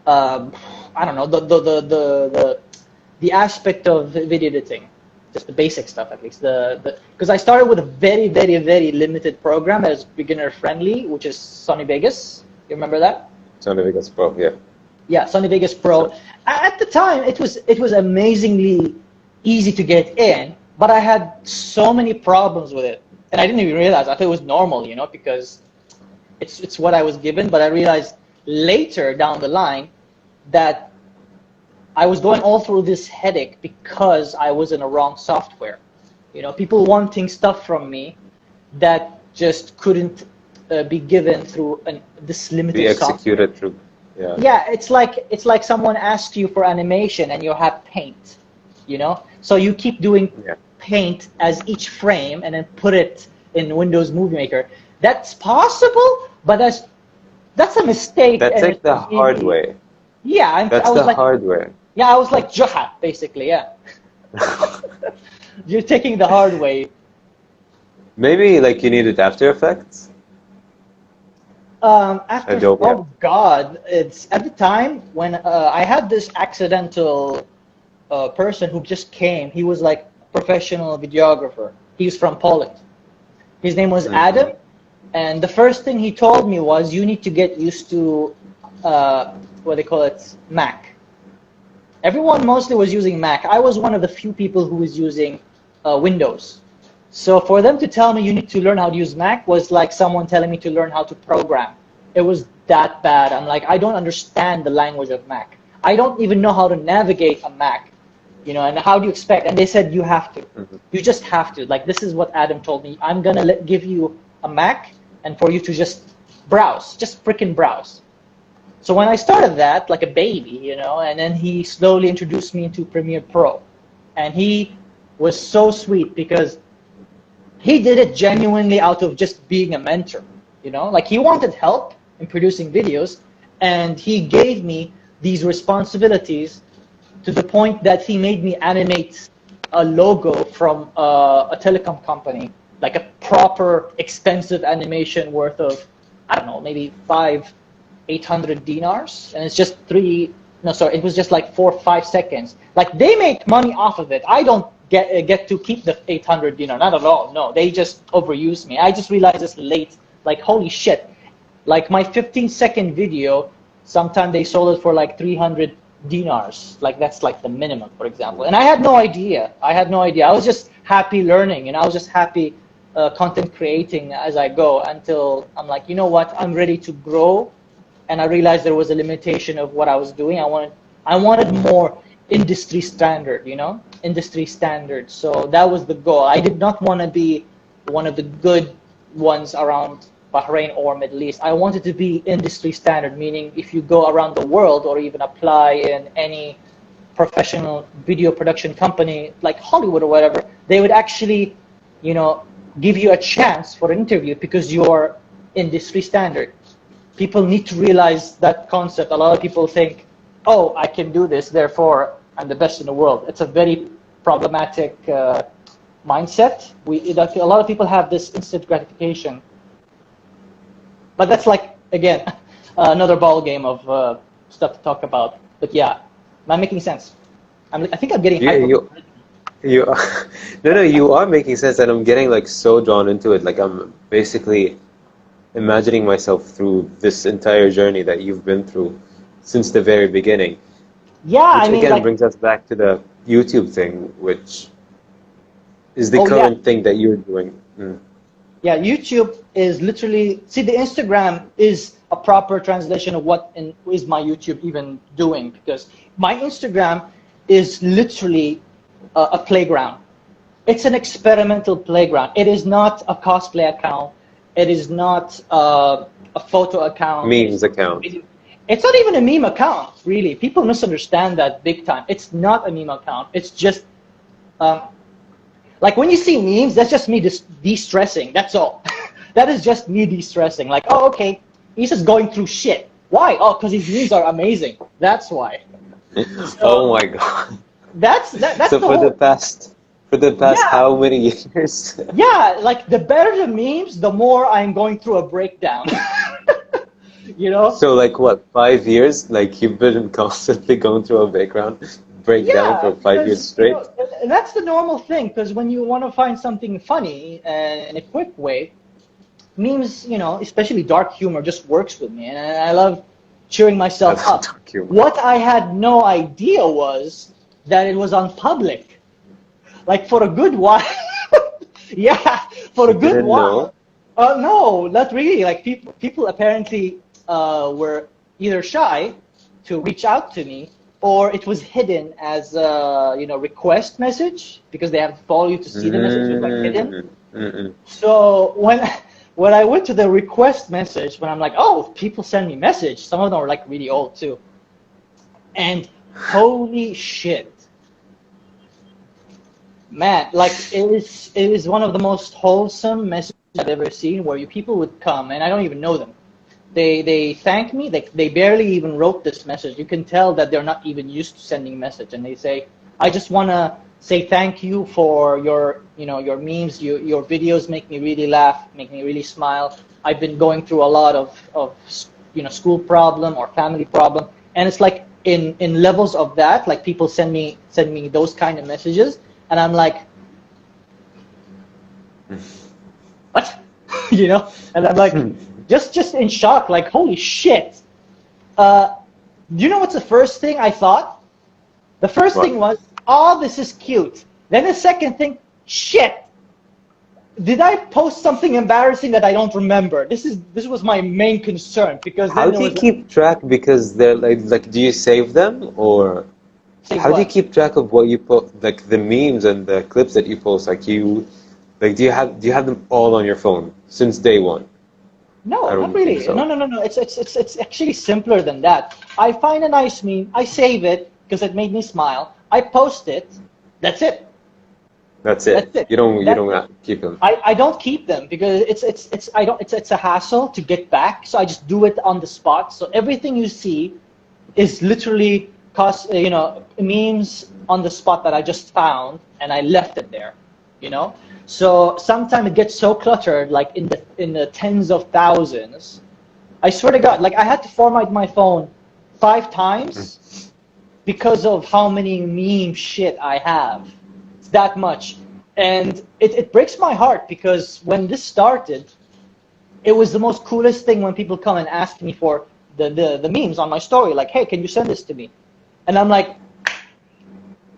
I don't know the aspect of video editing, just the basic stuff at least. Because I started with a very, very, very limited program that is beginner friendly, which is Sony Vegas. You remember that? Sony Vegas Pro, yeah. Yeah, Sony Vegas Pro. At the time, it was amazingly easy to get in, but I had so many problems with it, and I didn't even realize. I thought it was normal, you know, because it's what I was given. But I realized later down the line that I was going all through this headache because I was in a wrong software. You know, people wanting stuff from me that just couldn't be given through this limited Be software. executed through. Yeah. Yeah, it's like someone asks you for animation and you have paint, you know? So you keep doing paint as each frame and then put it in Windows Movie Maker. That's possible, but that's a mistake. That's and like the hard way. Yeah, That's the hard way. Yeah, I was like Juha, basically, yeah. You're taking the hard way. Maybe like you needed After Effects? Oh God, it's at the time when I had this accidental person who just came. He was like a professional videographer. He's from Poland. His name was Adam, and the first thing he told me was, you need to get used to what they call it, Mac. Everyone mostly was using Mac. I was one of the few people who was using Windows. So for them to tell me you need to learn how to use Mac was like someone telling me to learn how to program. It was that bad. I'm like, I don't understand the language of Mac. I don't even know how to navigate a Mac, you know, and how do you expect? And they said, you have to. You just have to. Like, this is what Adam told me. I'm going to give you a Mac and for you to just browse, just freaking browse. So when I started that, like a baby, you know, and then he slowly introduced me into Premiere Pro. And he was so sweet because he did it genuinely out of just being a mentor, you know? Like, he wanted help in producing videos, and he gave me these responsibilities to the point that he made me animate a logo from a telecom company, like a proper expensive animation worth of, I don't know, maybe 800 dinars, and it's just it was just like 4 or 5 seconds. Like, they make money off of it. I don't get to keep the 800 dinar, not at all. No, they just overuse me. I just realized this late, like, holy shit. Like, my 15-second video, sometimes they sold it for like 300 dinars. Like, that's like the minimum, for example. And I had no idea. I was just happy learning, and I was just happy content creating as I go, until I'm like, you know what, I'm ready to grow. And I realized there was a limitation of what I was doing. I wanted more industry standard, you know, industry standard. So that was the goal. I did not want to be one of the good ones around Bahrain or Middle East. I wanted to be industry standard, meaning if you go around the world or even apply in any professional video production company like Hollywood or whatever, they would actually, you know, give you a chance for an interview because you're industry standard. People need to realize that concept. A lot of people think, oh, I can do this, therefore I'm the best in the world. It's a very problematic mindset. A lot of people have this instant gratification. But that's like, again, another ball game of stuff to talk about. But yeah, am I making sense? I think I'm getting Yeah, hyper. you are, no, you are making sense, and I'm getting like so drawn into it. Like I'm basically imagining myself through this entire journey that you've been through since the very beginning, Yeah, which I mean, again like, brings us back to the YouTube thing, which is the oh yeah, current thing that you're doing. Mm. yeah. YouTube is literally, see, the Instagram is a proper translation of what is my YouTube even doing, because my Instagram is literally a playground. It's an experimental playground. It is not a cosplay account. It is not a photo account. Memes account. It's not even a meme account, really. People misunderstand that big time. It's not a meme account. It's just, like when you see memes, that's just me de-stressing. That's all. That is just me de-stressing. Like, oh, okay, he's just going through shit. Why? Oh, because his memes are amazing. That's why. So, Oh my God. That's So the for whole. the past Yeah. how many years? Yeah, like the better the memes, the more I'm going through a breakdown. You know? So like what, 5 years? Like you've been constantly going through a breakdown for 5 years because, straight? that's the normal thing. Because when you want to find something funny in a quick way, memes, especially dark humor, just works with me, and I love cheering myself That's up. dark humor. What I had no idea was that it was on public. Like for a good while. Yeah, for a You good didn't while. know? No, not really. Like people apparently were either shy to reach out to me, or it was hidden as a request message because they have to follow you to see the message. It was like hidden. Mm-mm. So when I went to the request message, when I'm like, oh, people send me message. Some of them are like really old too. And holy shit. Man, like it is one of the most wholesome messages I've ever seen, where people would come and I don't even know them. They thank me. They barely even wrote this message. You can tell that they're not even used to sending message, and they say, I just want to say thank you for your memes. Your videos make me really laugh, make me really smile. I've been going through a lot of school problem or family problem, and it's like in levels of that. Like people send me those kind of messages. And I'm like, what? And I'm like, just in shock, like, holy shit. Do you know what's the first thing I thought? The first thing was, oh, this is cute. Then the second thing, shit. Did I post something embarrassing that I don't remember? This was my main concern, because then How do you keep track? Because they're like, do you save them, or how do you keep track of what you post, like the memes and the clips that you post? Like do you have them all on your phone since day one? No, I don't not really. think so. No. It's actually simpler than that. I find a nice meme, I save it because it made me smile. I post it. That's it. That's it. That's it. You don't keep them. I don't keep them because it's a hassle to get back. So I just do it on the spot. So everything you see is literally memes on the spot that I just found, and I left it there. So sometimes it gets so cluttered, like in the tens of thousands. I swear to God, like I had to format my phone 5 times because of how many meme shit I have. It's that much. And it breaks my heart, because when this started, it was the most coolest thing when people come and ask me for the memes on my story. Like, hey, can you send this to me? And I'm like,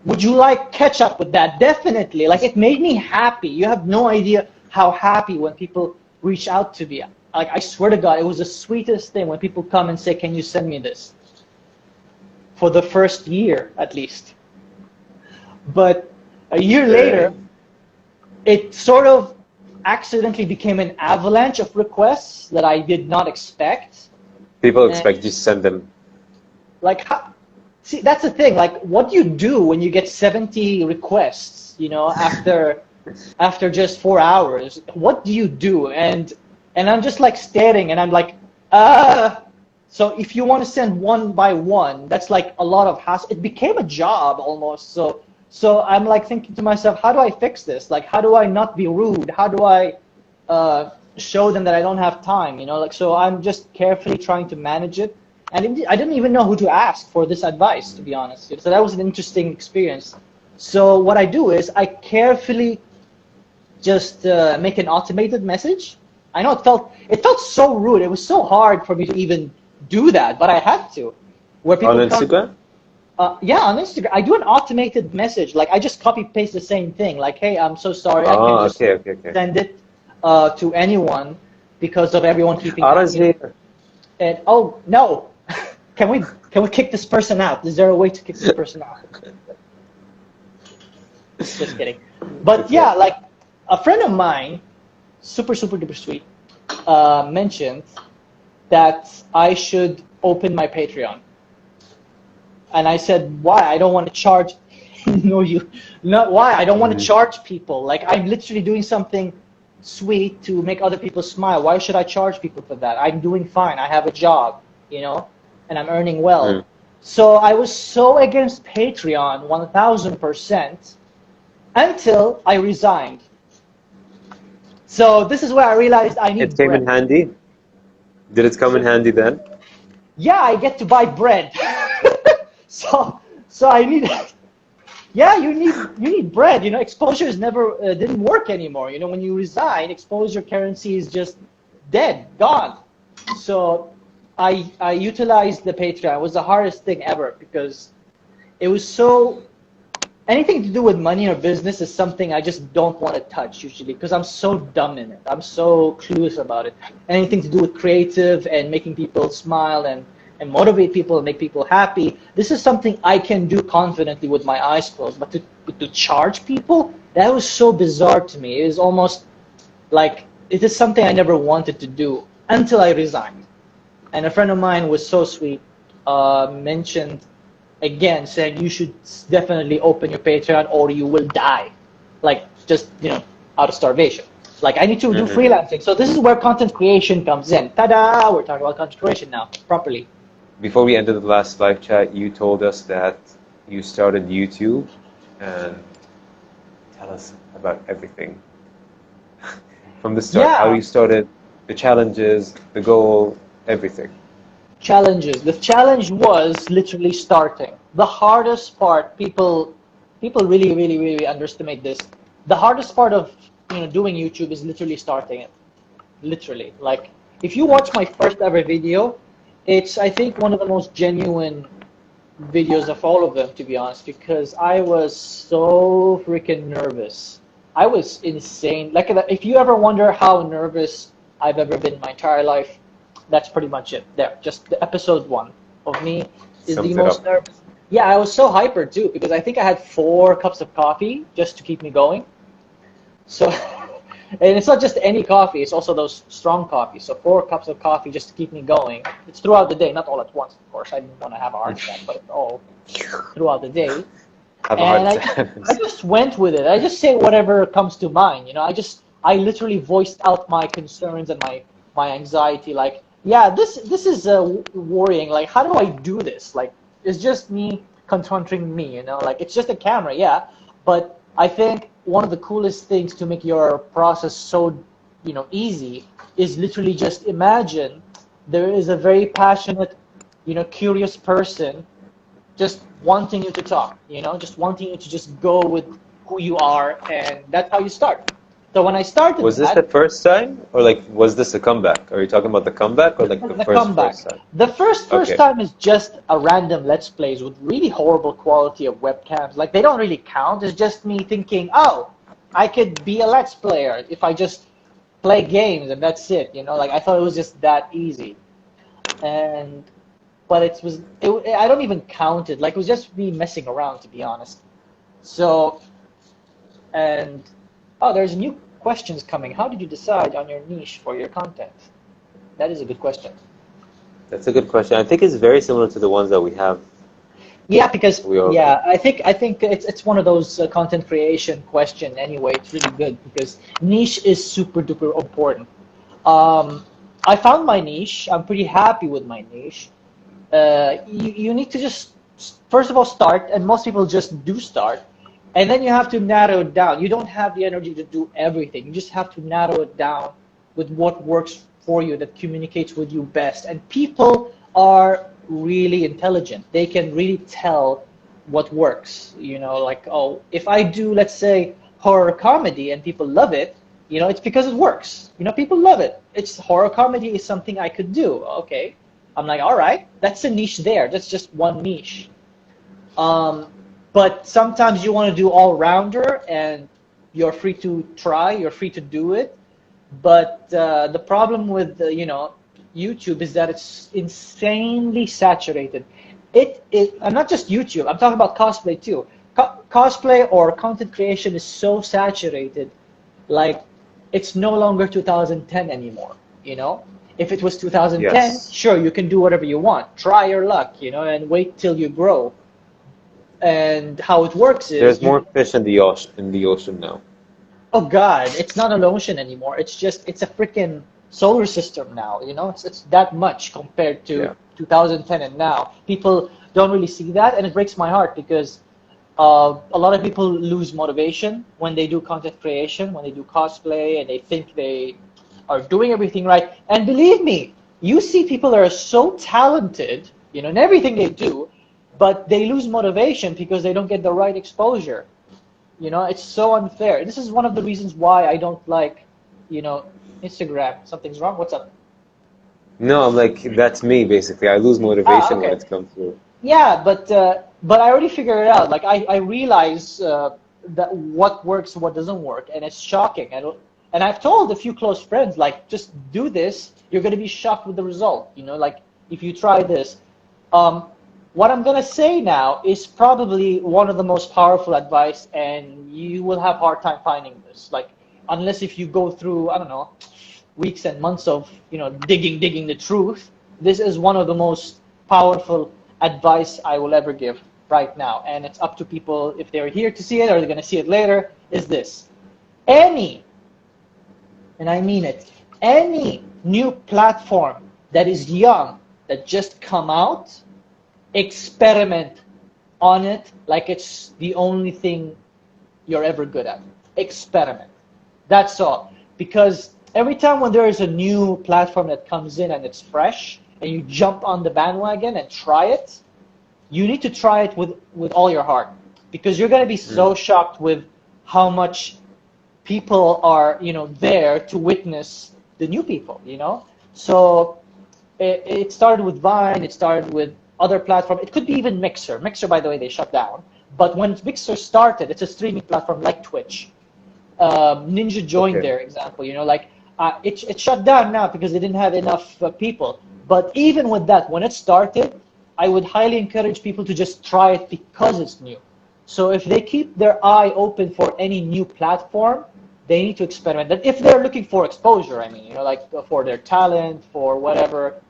would you like ketchup with that? Definitely. Like, it made me happy. You have no idea how happy when people reach out to me. Like, I swear to God, it was the sweetest thing when people come and say, can you send me this? For the first year, at least. But a year later, it sort of accidentally became an avalanche of requests that I did not expect. People expect you to send them. Like, see, that's the thing. Like, what do you do when you get 70 requests, after just 4 hours? What do you do? And I'm just like staring, and I'm like, So if you want to send one by one, that's like a lot of hassle. It became a job almost. So I'm like thinking to myself, how do I fix this? Like, how do I not be rude? How do I show them that I don't have time, you know, like, so I'm just carefully trying to manage it. And I didn't even know who to ask for this advice, to be honest. So that was an interesting experience. So what I do is I carefully just make an automated message. I know it felt so rude. It was so hard for me to even do that, but I had to. Where people On Instagram? Yeah, on Instagram, I do an automated message. Like I just copy paste the same thing. Like, hey, I'm so sorry. I can't just Okay. send it to anyone because of everyone keeping. Ara's here. And oh no, can we kick this person out? Is there a way to kick this person out? Just kidding. But yeah, like a friend of mine, super duper sweet, mentioned that I should open my Patreon. And I said, why? I don't want to charge. No, not why? I don't want to charge people. Like I'm literally doing something sweet to make other people smile. Why should I charge people for that? I'm doing fine. I have a job, you know, and I'm earning well. So I was so against Patreon, 1000%, until I resigned. So this is where I realized I need It came in handy? Did it come in handy then? Yeah, I get to buy bread. So I need. Yeah, you need bread. You know, exposure is never didn't work anymore. You know, when you resign, exposure currency is just dead, gone. So I utilized the Patreon. It was the hardest thing ever because it was so. Anything to do with money or business is something I just don't want to touch usually because I'm so dumb in it. I'm so clueless about it. Anything to do with creative and making people smile and motivate people and make people happy. This is something I can do confidently with my eyes closed. But to charge people, that was so bizarre to me. It was almost like it is something I never wanted to do until I resigned. And a friend of mine was so sweet, mentioned again, saying you should definitely open your Patreon or you will die. Like just, you know, out of starvation. Like I need to do freelancing. So this is where content creation comes in. Ta-da! We're talking about content creation now, properly. Before we ended the last live chat, you told us that you started YouTube, and tell us about everything. From the start, how you started, the challenges, the goal, everything. Challenges. The challenge was literally starting. The hardest part, people really underestimate this. The hardest part of doing YouTube is literally starting it. Literally. Like if you watch my first ever video, it's I think one of the most genuine videos of all of them, to be honest, because I was so freaking nervous. I was insane. Like if you ever wonder how nervous I've ever been in my entire life, that's pretty much it. There, just the episode 1 of me is the most nervous. Yeah, I was so hyper too because I think I had 4 cups of coffee just to keep me going. So, and it's not just any coffee; it's also those strong coffees. So 4 cups of coffee just to keep me going. It's throughout the day, not all at once, of course. I didn't want to have a heart attack, but it's all throughout the day. I just went with it. I just say whatever comes to mind. You know, I literally voiced out my concerns and my anxiety. Like, yeah, this is worrying. Like, how do I do this? Like, it's just me confronting me. You know, like it's just a camera, yeah. But I think one of the coolest things to make your process so, easy is literally just imagine there is a very passionate, curious person just wanting you to talk, just wanting you to just go with who you are, and that's how you start. So when I started, was this the first time, or like was this a comeback? Are you talking about the comeback or like the first time? The first time is just a random Let's Plays with really horrible quality of webcams. Like they don't really count. It's just me thinking, oh, I could be a Let's Player if I just play games and that's it. Like I thought it was just that easy. But I don't even count it. Like it was just me messing around, to be honest. So, there's new questions coming. How did you decide on your niche for your content? That is a good question. That's a good question. I think it's very similar to the ones that we have. Yeah, because I think it's one of those content creation question anyway. It's really good because niche is super duper important. I found my niche. I'm pretty happy with my niche. You need to just first of all start, and most people just do start. And then you have to narrow it down. You don't have the energy to do everything. You just have to narrow it down with what works for you, that communicates with you best. And people are really intelligent. They can really tell what works. You know, like, oh, if I do, let's say, horror comedy and people love it, you know, it's because it works. You know, people love it. It's horror comedy is something I could do. Okay. I'm like, all right, that's a niche there. That's just one niche. But sometimes you want to do all-rounder, and you're free to try. You're free to do it. But the problem with you know, YouTube is that it's insanely saturated. And not just YouTube. I'm talking about cosplay too. Cosplay or content creation is so saturated, like it's no longer 2010 anymore. You know, if it was 2010, Yes. sure, you can do whatever you want. Try your luck, you know, and wait till you grow. And how it works is There's more fish in the ocean now. oh God, it's not an ocean anymore. It's a freaking solar system now. You know, it's that much compared to 2010 and now. People don't really see that, and it breaks my heart because a lot of people lose motivation when they do content creation, when they do cosplay, and they think they are doing everything right. And believe me, you see people that are so talented, you know, in everything they do, but they lose motivation because they don't get the right exposure. You know, it's so unfair. This is one of the reasons why I don't like, you know, Instagram. Something's wrong? What's up? No, I'm like, that's me basically. I lose motivation when okay. it's come through. Yeah, but I already figured it out. Like I realize that what works, what doesn't work, and it's shocking. And I've told a few close friends, like, just do this. You're gonna be shocked with the result. You know, like if you try this. What I'm gonna say now is probably one of the most powerful advice, and you will have a hard time finding this. Like, unless if you go through, I don't know, weeks and months of, you know, digging the truth. This is one of the most powerful advice I will ever give right now, and it's up to people if they're here to see it or they're gonna see it later. Is this any, and I mean it, any new platform that is young, that just come out, experiment on it like it's the only thing you're ever good at. Experiment. That's all. Because every time when there is a new platform that comes in and it's fresh, and you jump on the bandwagon and try it, you need to try it with all your heart. Because you're going to be so shocked with how much people are, you know, there to witness the new people, you know? So it started with Vine, it started with other platform. It could be even Mixer. Mixer, by the way, they shut down. But when Mixer started, it's a streaming platform like Twitch. Ninja joined their example. You know, like it shut down now because they didn't have enough people. But even with that, when it started, I would highly encourage people to just try it because it's new. So if they keep their eye open for any new platform, they need to experiment. That if they're looking for exposure, I mean, you know, like for their talent, for whatever.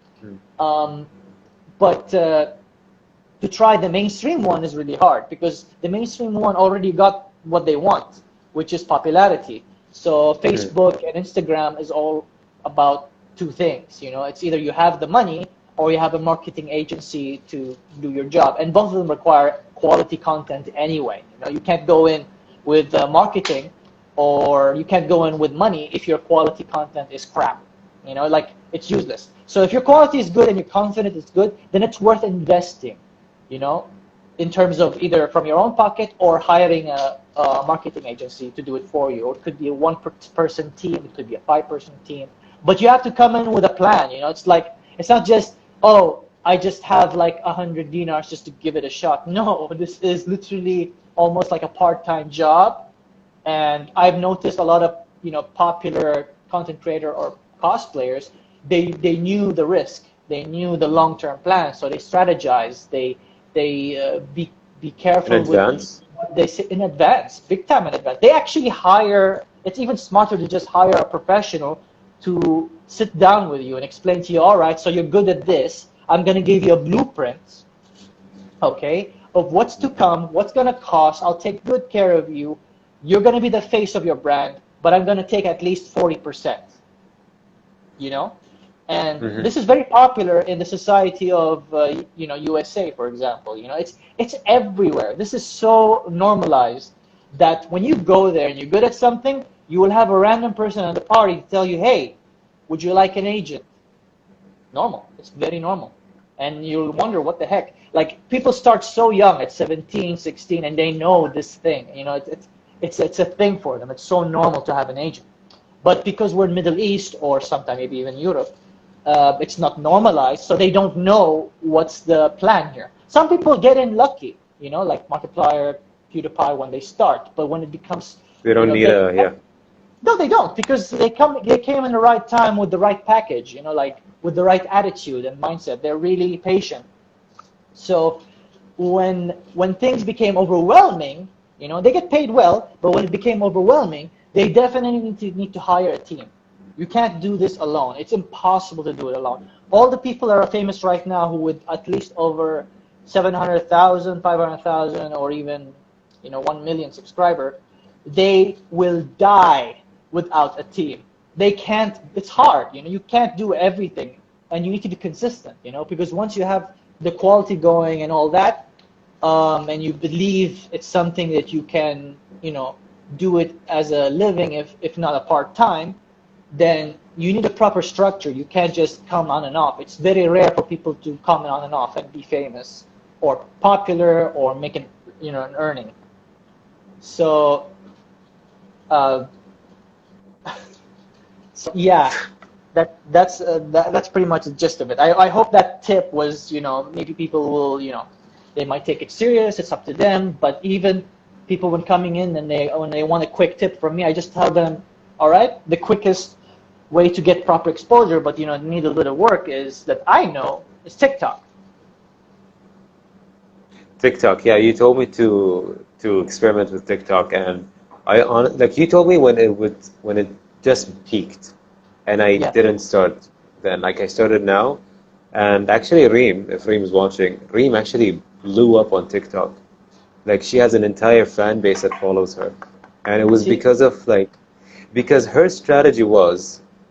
But to try the mainstream one is really hard because the mainstream one already got what they want, which is popularity. So Facebook and Instagram is all about two things. You know, it's either you have the money or you have a marketing agency to do your job, and both of them require quality content anyway. You know, you can't go in with marketing, or you can't go in with money if your quality content is crap. You know, like it's useless. So if your quality is good and your content is good, then it's worth investing, you know, in terms of either from your own pocket or hiring a marketing agency to do it for you. Or it could be a one-person team, it could be a 5-person team. But you have to come in with a plan, you know. It's like, it's not just, oh, I just have like 100 dinars just to give it a shot. No, this is literally almost like a part-time job. And I've noticed a lot of, you know, popular content creator or cosplayers, they knew the risk, they knew the long-term plan, so they strategized, they be careful in advance. with what they say in advance, big time in advance. They actually hire, it's even smarter to just hire a professional to sit down with you and explain to you, all right, so you're good at this, I'm going to give you a blueprint, okay, of what's to come, what's going to cost, I'll take good care of you, you're going to be the face of your brand, but I'm going to take at least 40%, you know? And this is very popular in the society of, you know, USA, for example. You know, it's everywhere. This is so normalized that when you go there and you're good at something, you will have a random person at the party tell you, hey, Would you like an agent? Normal. It's very normal. And you'll wonder what the heck. Like, people start so young at 17, 16, and they know this thing. You know, it's a thing for them. It's so normal to have an agent. But because we're in Middle East, or sometime maybe even Europe, it's not normalized, so they don't know what's the plan here. Some people get in lucky, you know, like Markiplier, PewDiePie when they start, but when it becomes... They don't need a, yeah. No, they don't, because they came in the right time with the right package, you know, like with the right attitude and mindset. They're really patient. So when things became overwhelming, you know, they get paid well, but when it became overwhelming, they definitely need to hire a team. You can't do this alone. It's impossible to do it alone. All the people that are famous right now who with at least over 700,000, 500,000, or even, you know, 1 million subscriber, they will die without a team. They can't, it's hard, you know, you can't do everything, and you need to be consistent, you know, because once you have the quality going and all that, and you believe it's something that you can, you know, do it as a living, if not a part-time, then you need a proper structure. You can't just come on and off. It's very rare for people to come on and off and be famous or popular or make an, you know, an earning. So, so yeah, that's pretty much the gist of it. I hope that tip was, you know, maybe people will, you know, they might take it serious. It's up to them. But even people when coming in and when they want a quick tip from me, I just tell them, all right, the quickest way to get proper exposure, but you know, need a little work, is that I know is TikTok. TikTok, yeah, you told me to experiment with TikTok, and like you told me when it just peaked, and I didn't start then. Like I started now, and actually Reem, if Reem's watching, Reem actually blew up on TikTok. Like she has an entire fan base that follows her, and it was because her strategy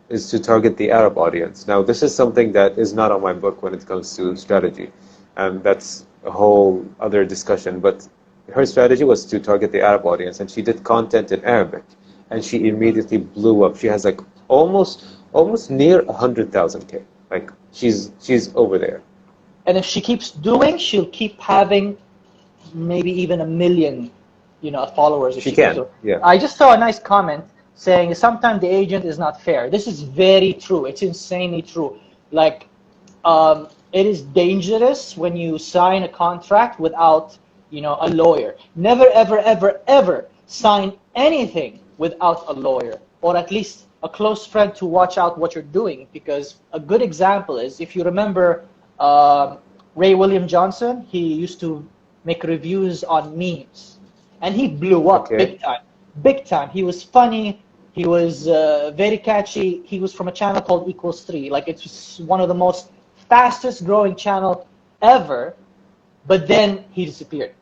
is to target the Arab audience. Now, this is something that is not on my book when it comes to strategy, and that's a whole other discussion. But her strategy was to target the Arab audience, and she did content in Arabic, and she immediately blew up. She has like almost near 100,000K. Like she's over there. And if she keeps doing, she'll keep having maybe even 1 million, you know, followers. If she can. Yeah. I just saw a nice comment saying sometimes the agent is not fair. This is very true. It's insanely true. Like, it is dangerous when you sign a contract without, you know, a lawyer. Never, ever, ever, ever sign anything without a lawyer, or at least a close friend to watch out what you're doing. Because a good example is, if you remember Ray William Johnson, he used to make reviews on memes, and he blew up big time. Big time. He was funny. He was very catchy. He was from a channel called =3. Like, it's one of the most fastest growing channel ever. But then he disappeared.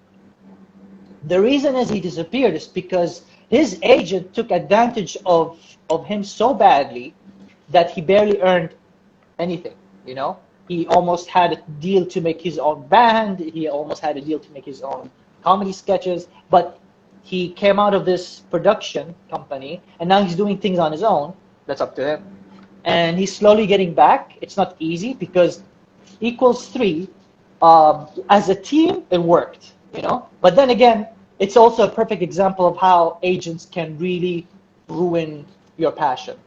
The reason is he disappeared is because his agent took advantage of him so badly that he barely earned anything, you know? He almost had a deal to make his own band. He almost had a deal to make his own comedy sketches. But he came out of this production company, and now he's doing things on his own. That's up to him. And he's slowly getting back. It's not easy because =3, as a team, it worked, you know? But then again, it's also a perfect example of how agents can really ruin your passion.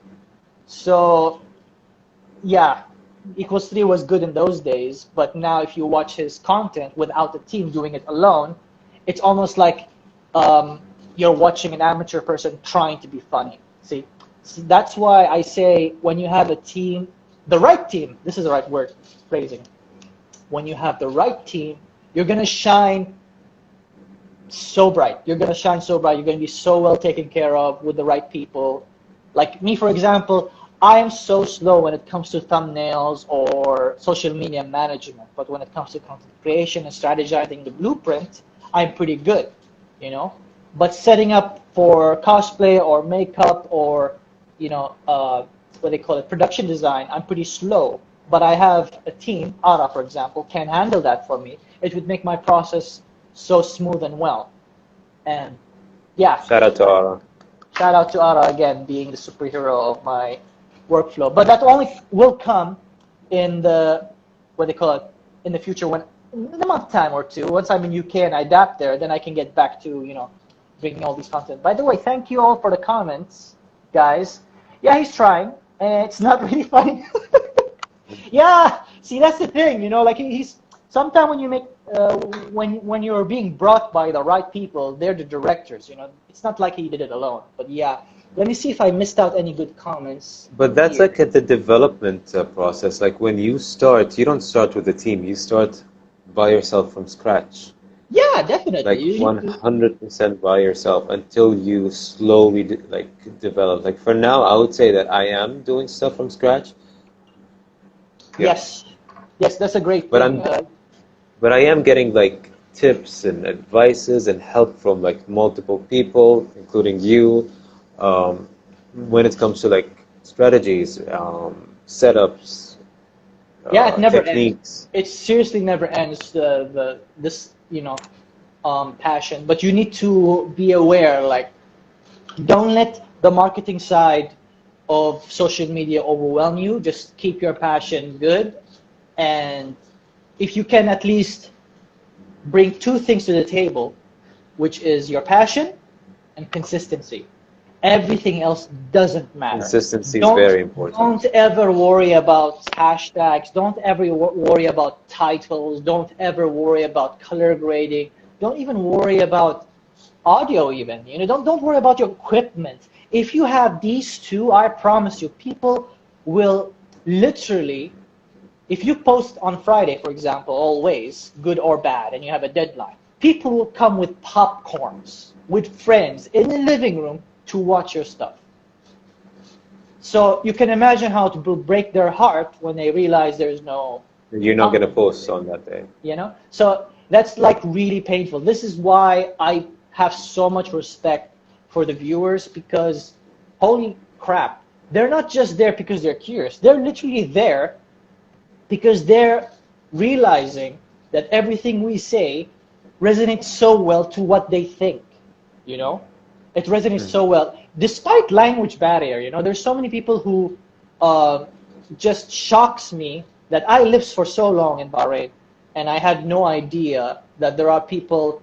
So, yeah, =3 was good in those days, but now if you watch his content without a team doing it alone, it's almost like you're watching an amateur person trying to be funny. See, so that's why I say when you have a team, the right team, this is the right word, phrasing. When you have the right team, you're going to shine so bright. You're going to shine so bright. You're going to be so well taken care of with the right people. Like me, for example, I am so slow when it comes to thumbnails or social media management. But when it comes to content creation and strategizing the blueprint, I'm pretty good, you know? But setting up for cosplay or makeup or, you know, what they call it, production design, I'm pretty slow. But I have a team, Ara, for example, can handle that for me. It would make my process so smooth and well. And yeah. Shout out to Ara. Shout out to Ara again, being the superhero of my workflow. But that only will come in the, what they call it, in the future, when in a month time or two, once I'm in UK and I adapt there, then I can get back to, bringing all these content. By the way, thank you all for the comments, guys. Yeah, he's trying, and it's not really funny. Yeah, see, that's the thing, like he's, sometimes when you make, when you're being brought by the right people, they're the directors, it's not like he did it alone. But yeah, let me see if I missed out any good comments. But that's here. like at the development process. Like when you start, you don't start with a team. You start by yourself from scratch. Yeah, definitely. Like 100% by yourself until you slowly develop. Like for now, I would say that I am doing stuff from scratch. Yeah. Yes, that's a great But thing. but I am getting like tips and advices and help from like multiple people, including you, when it comes to like strategies, setups, Yeah, it never techniques. ends. It seriously never ends. This passion, but you need to be aware. Like, don't let the marketing side of social media overwhelm you. Just keep your passion good, and if you can at least bring two things to the table, which is your passion and consistency. Everything else doesn't matter. Consistency is very important. Don't ever worry about hashtags. Don't ever worry about titles. Don't ever worry about color grading. Don't even worry about audio even. Don't worry about your equipment. If you have these two, I promise you, people will literally, if you post on Friday, for example, always, good or bad, and you have a deadline, people will come with popcorns, with friends, in the living room to watch your stuff. So you can imagine how it will break their heart when they realize there's no... You're not going to post on that day. So that's like really painful. This is why I have so much respect for the viewers, because holy crap, they're not just there because they're curious. They're literally there because they're realizing that everything we say resonates so well to what they think, It resonates so well, despite language barrier. There's so many people who just shocks me that I lived for so long in Bahrain, and I had no idea that there are people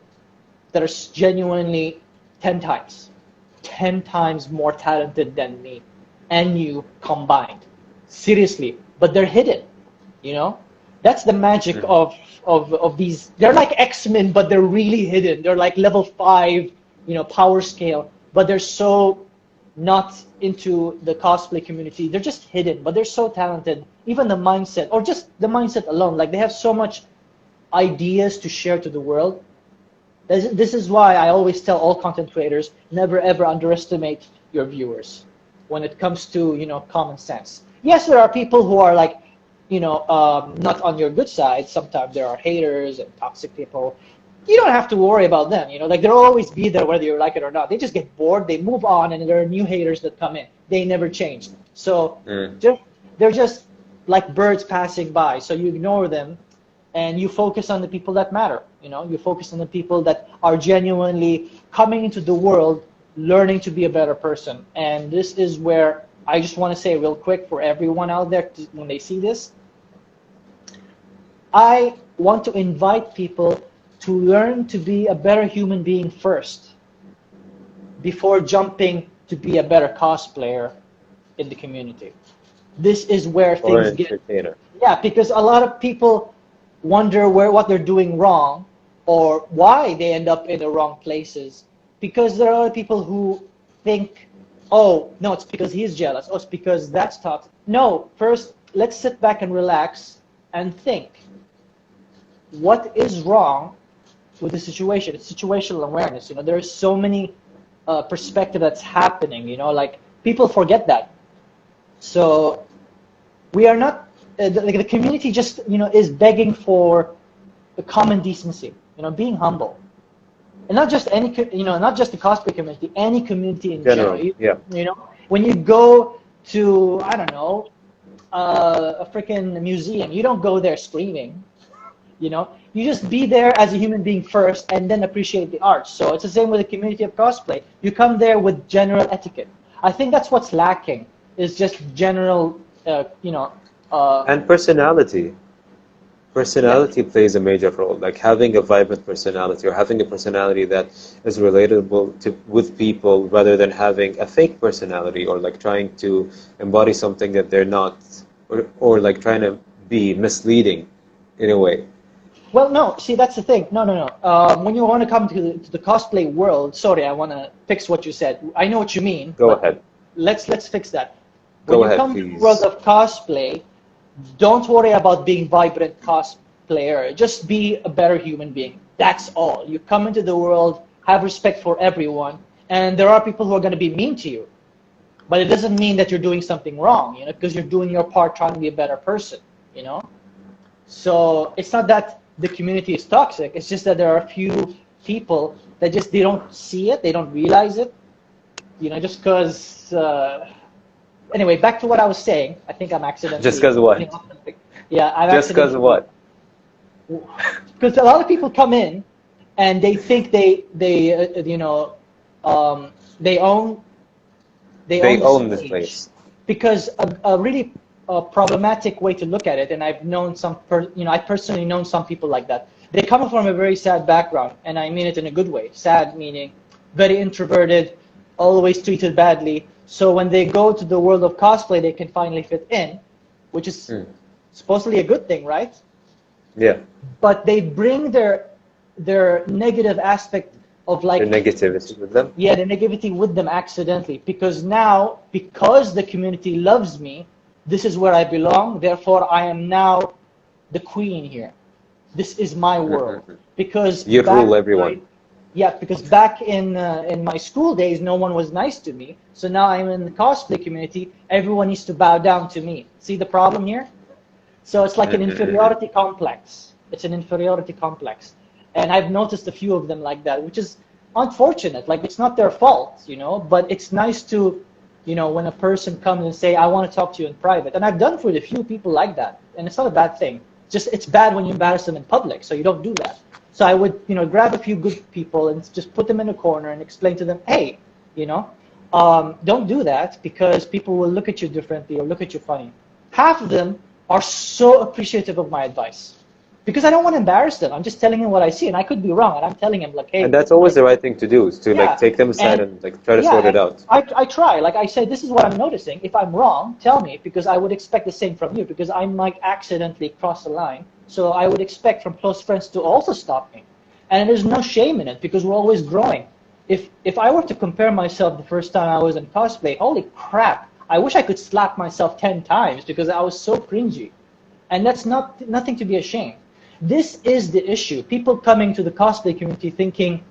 that are genuinely 10 times more talented than me and you combined. Seriously, but they're hidden. That's the magic of these. They're like X-Men, but they're really hidden. They're like level 5, power scale, but they're so not into the cosplay community. They're just hidden, but they're so talented. Even the mindset, or just the mindset alone, like they have so much ideas to share to the world. This is why I always tell all content creators, never ever underestimate your viewers when it comes to, common sense. Yes, there are people who are like, not on your good side. Sometimes there are haters and toxic people. You don't have to worry about them. Like they'll always be there whether you like it or not. They just get bored, they move on, and there are new haters that come in. They never change. So they're just like birds passing by. So you ignore them and you focus on the people that matter. You focus on the people that are genuinely coming into the world, learning to be a better person. And this is where I just want to say real quick for everyone out there, when they see this, I want to invite people to learn to be a better human being first before jumping to be a better cosplayer in the community. This is where things get... Yeah, because a lot of people wonder what they're doing wrong or why they end up in the wrong places, because there are people who think, oh, no, it's because he's jealous. Oh, it's because that's toxic. No, first, let's sit back and relax and think. What is wrong with the situation? It's situational awareness. There's so many perspective that's happening. Like people forget that. So we are not. The community just is begging for the common decency. Being humble, and not just any not just the cosplay community, any community in general. When you go to, I don't know, a freaking museum, you don't go there screaming. You just be there as a human being first, and then appreciate the art. So it's the same with the community of cosplay. You come there with general etiquette. I think that's what's lacking. is just general, And personality. Personality plays a major role. Like having a vibrant personality, or having a personality that is relatable with people, rather than having a fake personality, or like trying to embody something that they're not, or like trying to be misleading in a way. Well, no, see, that's the thing. No. When you want to come to the cosplay world, sorry, I want to fix what you said. I know what you mean. Go ahead. Let's fix that. Go When ahead, you come to please. the world of cosplay, don't worry about being vibrant cosplayer. Just be a better human being. That's all. You come into the world, have respect for everyone, and there are people who are going to be mean to you. But it doesn't mean that you're doing something wrong, because you're doing your part trying to be a better person, So it's not that the community is toxic. It's just that there are a few people that they don't see it, they don't realize it, just because. Anyway, back to what I was saying. I think I'm accidentally. Just because what? Yeah, I'm Just because what? Because a lot of people come in, and they think they own this place. Because a really problematic way to look at it, and I've known I've personally known some people like that. They come from a very sad background, and I mean it in a good way. Sad meaning very introverted, always treated badly. So when they go to the world of cosplay, they can finally fit in, which is supposedly a good thing, right? Yeah. But they bring their negative aspect of like the negativity with them. Yeah, the negativity with them accidentally, because the community loves me, this is where I belong. Therefore, I am now the queen here. This is my world. Because you rule everyone. Because back in my school days, no one was nice to me. So now I'm in the cosplay community. Everyone needs to bow down to me. See the problem here? So it's like an inferiority complex. It's an inferiority complex. And I've noticed a few of them like that, which is unfortunate. Like, it's not their fault, but it's nice to, when a person comes and say, I want to talk to you in private. And I've done for a few people like that. And it's not a bad thing. Just it's bad when you embarrass them in public, so you don't do that. So I would, grab a few good people and just put them in a corner and explain to them, hey, don't do that, because people will look at you differently or look at you funny. Half of them are so appreciative of my advice, because I don't want to embarrass them. I'm just telling them what I see, and I could be wrong, and I'm telling them, like, hey. And that's always the right thing to do, is to like take them aside and like try to sort it out. I try. Like I say, this is what I'm noticing. If I'm wrong, tell me, because I would expect the same from you, because I might accidentally cross the line. So I would expect from close friends to also stop me. And there's no shame in it, because we're always growing. If I were to compare myself the first time I was in cosplay, holy crap, I wish I could slap myself 10 times, because I was so cringy. And that's nothing to be ashamed. This is the issue. People coming to the cosplay community thinking,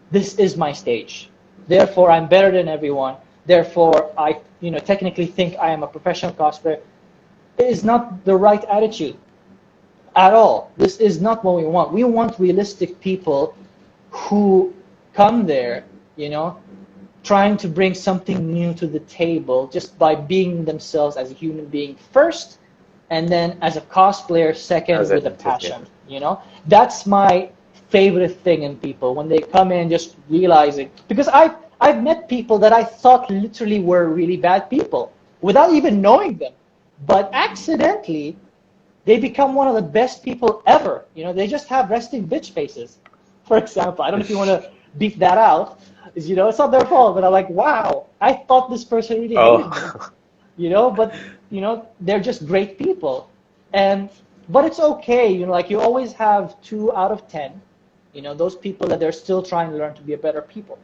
this is my stage. Therefore, I'm better than everyone. Therefore, I technically think I am a professional cosplayer. It is not the right attitude at all. This is not what we want. We want realistic people who come there, trying to bring something new to the table just by being themselves as a human being first, and then as a cosplayer second, with a passion. That's my favorite thing in people, when they come in just realizing, because I've met people that I thought literally were really bad people without even knowing them, but accidentally they become one of the best people ever. They just have resting bitch faces, for example. I don't know if you want to beat that out. It's not their fault, but I'm like, wow, I thought this person really hated me. But they're just great people. But it's okay, like you always have 2 out of 10, those people that they're still trying to learn to be a better people.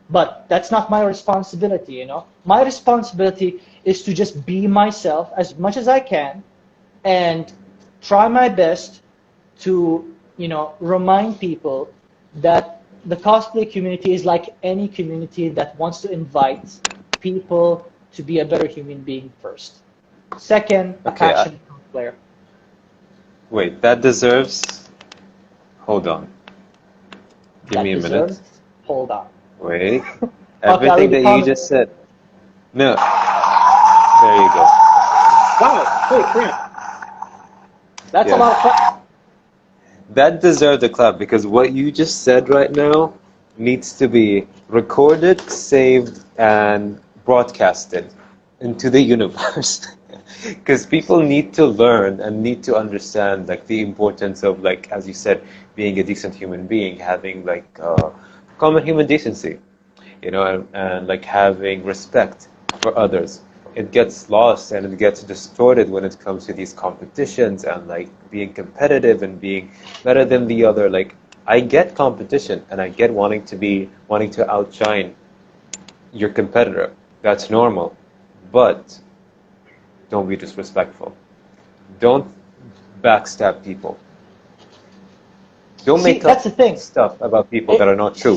But that's not my responsibility, My responsibility is to just be myself as much as I can, and try my best to, remind people that the cosplay community is like any community that wants to invite people to be a better human being first. Second, a passionate cosplayer. Wait, that deserves... Hold on. Give me a minute. Hold on. Wait. Everything that you just said. No. There you go. Wow, wait, that's a lot of fun. That deserved a clap, because what you just said right now needs to be recorded, saved, and broadcasted. into the universe. Because people need to learn and need to understand like the importance of, like as you said, being a decent human being, having like common human decency, and like having respect for others. It gets lost and it gets distorted when it comes to these competitions and like being competitive and being better than the other. Like I get competition and I get wanting to outshine your competitor. That's normal. But don't be disrespectful. Don't backstab people. Don't make that's the thing. stuff about people that are not true.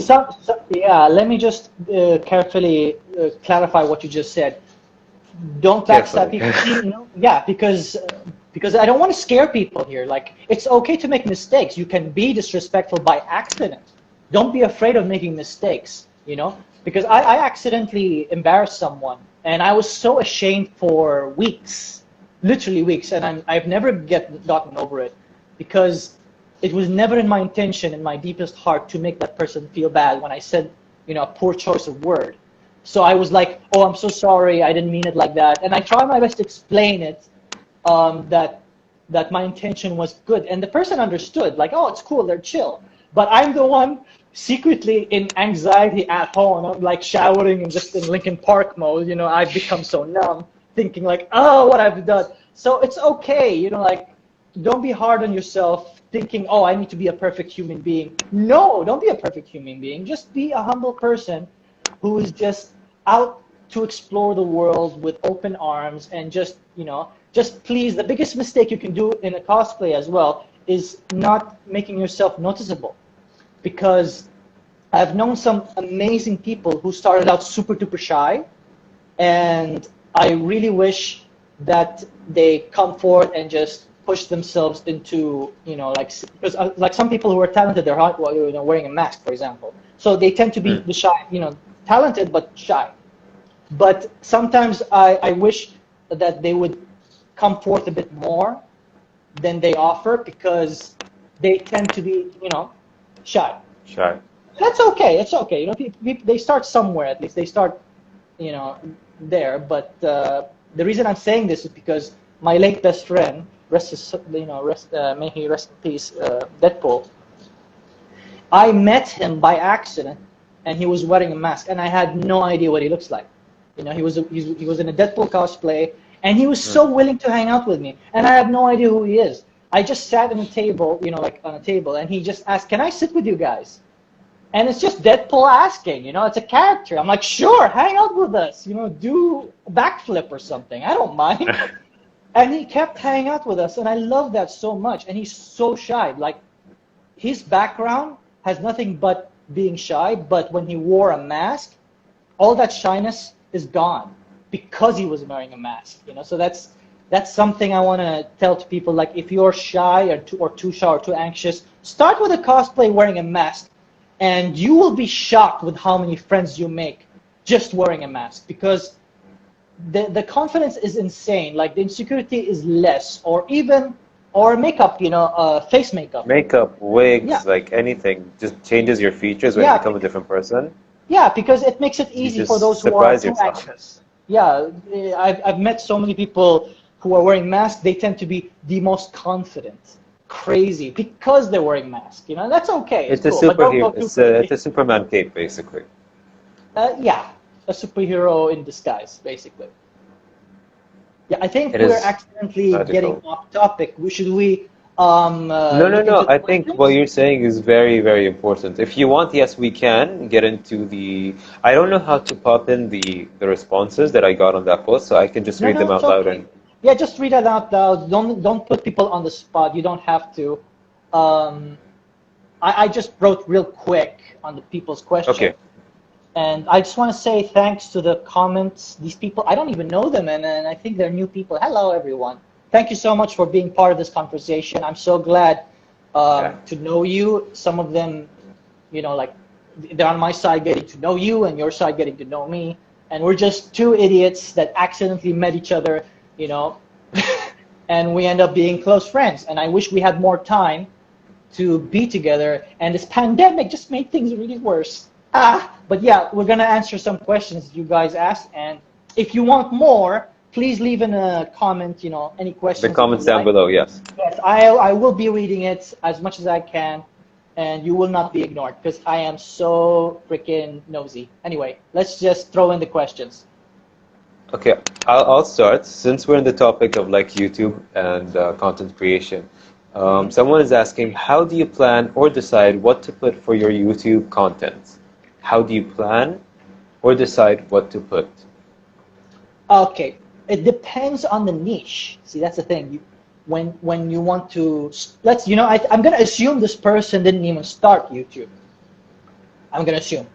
Yeah, let me just carefully clarify what you just said. Don't backstab people. Yeah, because I don't want to scare people here. Like, it's okay to make mistakes. You can be disrespectful by accident. Don't be afraid of making mistakes, because I accidentally embarrassed someone, and I was so ashamed for weeks, literally weeks, and I've never gotten over it, because it was never in my intention, in my deepest heart, to make that person feel bad when I said, a poor choice of word. So I was like, oh, I'm so sorry, I didn't mean it like that. And I tried my best to explain it, that my intention was good. And the person understood, like, oh, it's cool, they're chill. But I'm the one secretly in anxiety at home. I'm like showering and just in Linkin Park mode. I've become so numb, thinking like, oh, what I've done. So it's okay, like, don't be hard on yourself, thinking, oh, I need to be a perfect human being. No, don't be a perfect human being. Just be a humble person who is just out to explore the world with open arms, and just please, the biggest mistake you can do in a cosplay as well is not making yourself noticeable. Because I've known some amazing people who started out super duper shy, and I really wish that they come forward and just push themselves into, because like some people who are talented, they're wearing a mask, for example. So they tend to be the shy, talented but shy. But sometimes I wish that they would come forth a bit more than they offer, because they tend to be, shy. Shy. That's okay. It's okay. They start somewhere, at least. They start, there. But the reason I'm saying this is because my late best friend, may he rest in peace, Deadpool. I met him by accident, and he was wearing a mask, and I had no idea what he looks like. He was in a Deadpool cosplay, and he was so willing to hang out with me, and I have no idea who he is. I just sat on a table, like on a table, and he just asked, "Can I sit with you guys?" And it's just Deadpool asking, it's a character. I'm like, sure, hang out with us, do a backflip or something. I don't mind. And he kept hanging out with us, and I love that so much. And he's so shy. Like, his background has nothing but being shy, but when he wore a mask, all that shyness is gone because he was wearing a mask. So that's something I want to tell to people. Like, if you're shy or too shy or too anxious, start with a cosplay wearing a mask, and you will be shocked with how many friends you make just wearing a mask, because the confidence is insane. Like, the insecurity is less, or makeup, face makeup. Makeup, wigs, like anything, just changes your features when you become a different person. Yeah, because it makes it easy for those who are too anxious. Yeah, I've met so many people who are wearing masks. They tend to be the most confident, crazy, because they're wearing masks. That's okay. It's cool, a superhero. It's a Superman cape, basically. Yeah, a superhero in disguise, basically. Yeah, I think we're accidentally getting off topic. Should we? No. I think what you're saying is very, very important. If you want, yes, we can get into the. I don't know how to pop in the responses that I got on that post, so I can just read them out loud. And yeah, just read it out loud. Don't put people on the spot. You don't have to. I just wrote real quick on the people's questions. Okay. And I just want to say thanks to the comments. These people, I don't even know them, and I think they're new people. Hello, everyone. Thank you so much for being part of this conversation. I'm so glad to know you. Some of them, like, they're on my side getting to know you, and your side getting to know me. And we're just two idiots that accidentally met each other, and we end up being close friends. And I wish we had more time to be together. And this pandemic just made things really worse. But yeah, we're going to answer some questions you guys asked. And if you want more, please leave in a comment, any questions. The comments down below, yes. Yes, I will be reading it as much as I can, and you will not be ignored because I am so freaking nosy. Anyway, let's just throw in the questions. Okay, I'll start. Since we're in the topic of like YouTube and content creation, someone is asking, how do you plan or decide what to put for your YouTube content? How do you plan or decide what to put? Okay, it depends on the niche. See, that's the thing. When you want to, I'm gonna assume this person didn't even start YouTube. I'm gonna assume.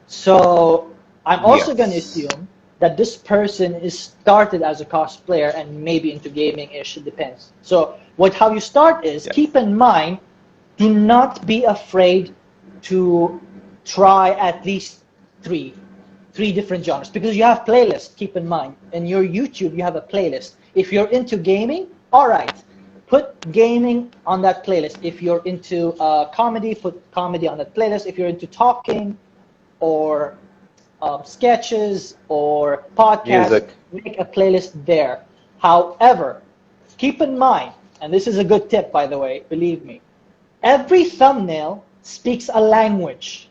So I'm also gonna assume that this person is started as a cosplayer and maybe into gaming-ish. It depends. So how you start is keep in mind, do not be afraid to try at least three different genres, because you have playlists. Keep in mind, in your YouTube you have a playlist. If you're into gaming, all right, put gaming on that playlist. If you're into comedy, put comedy on that playlist. If you're into talking or sketches or podcasts, make a playlist there. However, keep in mind, and this is a good tip, by the way, believe me, every thumbnail speaks a language.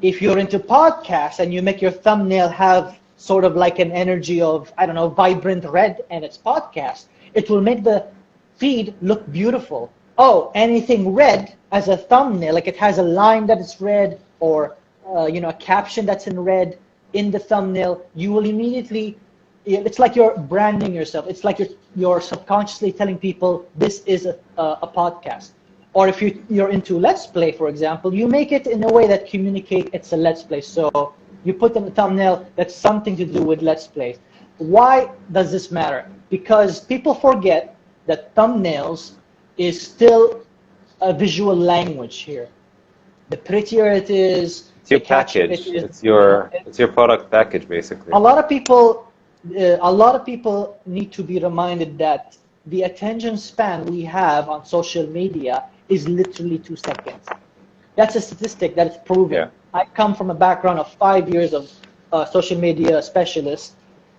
If you're into podcasts and you make your thumbnail have sort of like an energy of, I don't know, vibrant red and it's podcast, it will make the feed look beautiful. Oh, anything red as a thumbnail, like it has a line that is red or a caption that's in red in the thumbnail, you will immediately, it's like you're branding yourself. It's like you're subconsciously telling people this is a podcast. Or if you're into Let's Play, for example, you make it in a way that communicate it's a Let's Play. So you put in the thumbnail that's something to do with Let's Play. Why does this matter? Because people forget that thumbnails is still a visual language here. The prettier it is, it's your package. It's your product package, basically. A lot of people need to be reminded that the attention span we have on social media is literally 2 seconds. That's a statistic that is proven. Yeah. I come from a background of 5 years of social media specialist,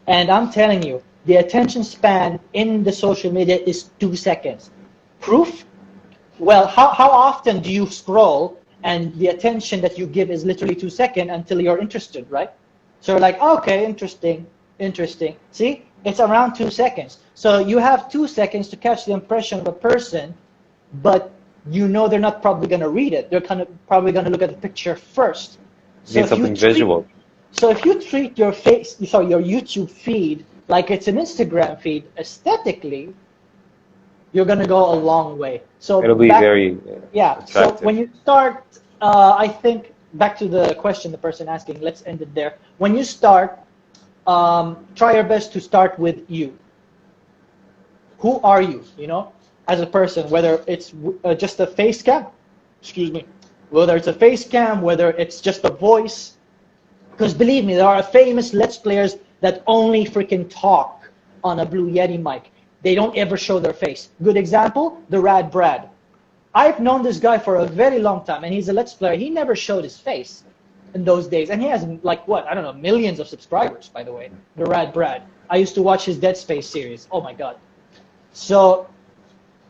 and I'm telling you, the attention span in the social media is 2 seconds. Proof? Well, how often do you scroll and the attention that you give is literally 2 seconds until you're interested, right? So you're like, okay, interesting. See, it's around 2 seconds. So you have 2 seconds to catch the impression of a person, but they're not probably going to read it. They're probably going to look at the picture first. So need something visual. So if you treat your YouTube feed like it's an Instagram feed, aesthetically, you're going to go a long way. So it'll be very attractive. So when you start, I think, back to the question the person asking, let's end it there. When you start, try your best to start with you. Who are you, as a person, whether it's just a face cam, whether it's a face cam, whether it's just a voice. Because believe me, there are famous Let's Players that only freaking talk on a Blue Yeti mic. They don't ever show their face. Good example, the Rad Brad. I've known this guy for a very long time, and he's a Let's Player. He never showed his face in those days. And he has, millions of subscribers, by the way, the Rad Brad. I used to watch his Dead Space series. Oh, my God. So,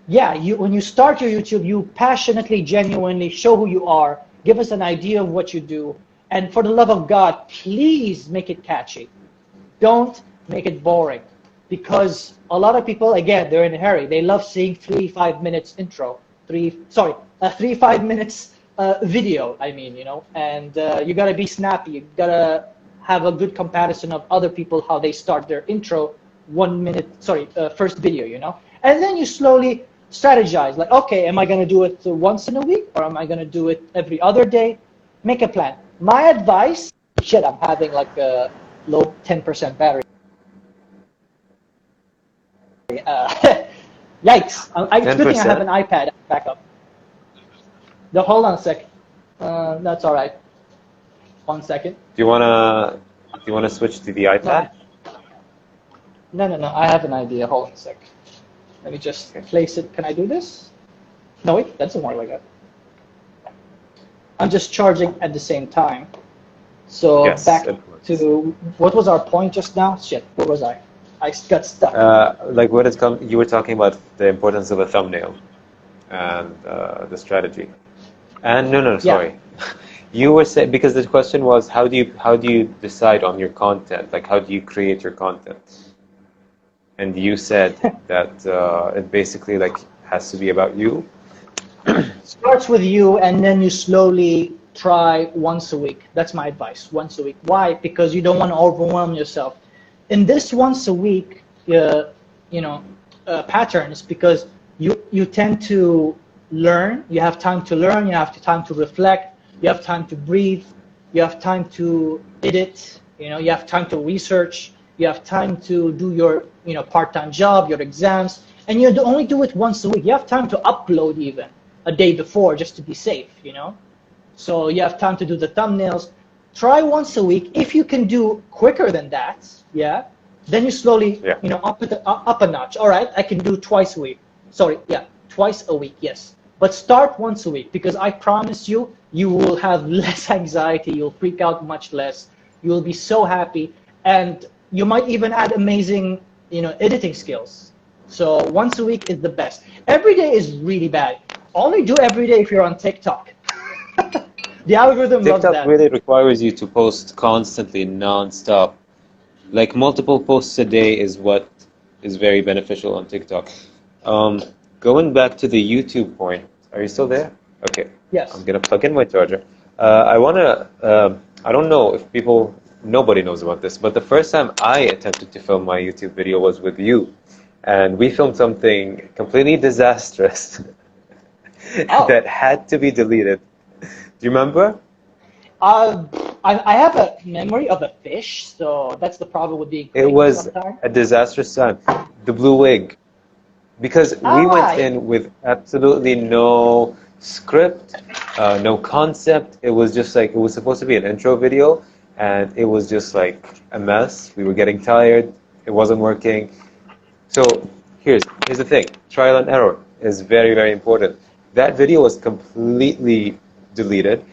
yeah, when you start your YouTube, you passionately, genuinely show who you are, give us an idea of what you do, and for the love of God, please make it catchy. Don't make it boring, because a lot of people, again, they're in a hurry. They love seeing 3-5 minutes intro, 3-5 minutes video, and you gotta be snappy. You gotta have a good comparison of other people, how they start their intro, first video, and then you slowly strategize, like, okay, am I gonna do it once in a week, or am I gonna do it every other day? Make a plan. My advice, I'm having like a low 10% battery. Yikes! It's good thing I have an iPad backup. Hold on a sec. That's all right. 1 second. Do you wanna switch to the iPad? No. I have an idea. Hold on a sec. Let me just place it. Can I do this? No, wait. That doesn't work like that. I'm just charging at the same time. So Yes, back influence. to what was our point just now? Shit, what was I? I got stuck. Like when it comes, you were talking about the importance of a thumbnail and the strategy. And no, Yeah. sorry. You were saying because the question was how do you decide on your content? Like how do you create your content? And you said that it basically like has to be about you. Starts with you, and then you slowly try once a week. That's my advice. Once a week. Why? Because you don't want to overwhelm yourself. In this once a week, patterns, because you tend to learn. You have time to learn. You have time to reflect. You have time to breathe. You have time to edit. You have time to research. You have time to do your part-time job, your exams, and you only do it once a week. You have time to upload even a day before just to be safe. So you have time to do the thumbnails. Try once a week. If you can do quicker than that, yeah, then you slowly, up a notch. All right, I can do twice a week. Sorry, yeah, twice a week, yes. But start once a week, because I promise you, you will have less anxiety. You'll freak out much less. You will be so happy, and you might even add amazing, editing skills. So once a week is the best. Every day is really bad. Only do every day if you're on TikTok. The algorithm loves TikTok that. really requires you to post constantly, non-stop. Like multiple posts a day is what is very beneficial on TikTok. Going back to the YouTube point, are you still there? Okay. Yes. I'm gonna plug in my charger. I don't know if nobody knows about this, but the first time I attempted to film my YouTube video was with you, and we filmed something completely disastrous that had to be deleted. Do you remember? I have a memory of a fish, so that's the problem with being It was sometimes. a disastrous time. The blue wig. Because we went in with absolutely no script, no concept. It was just like, it was supposed to be an intro video, and it was just like a mess. We were getting tired. It wasn't working. So here's the thing. Trial and error is very, very important. That video was completely deleted.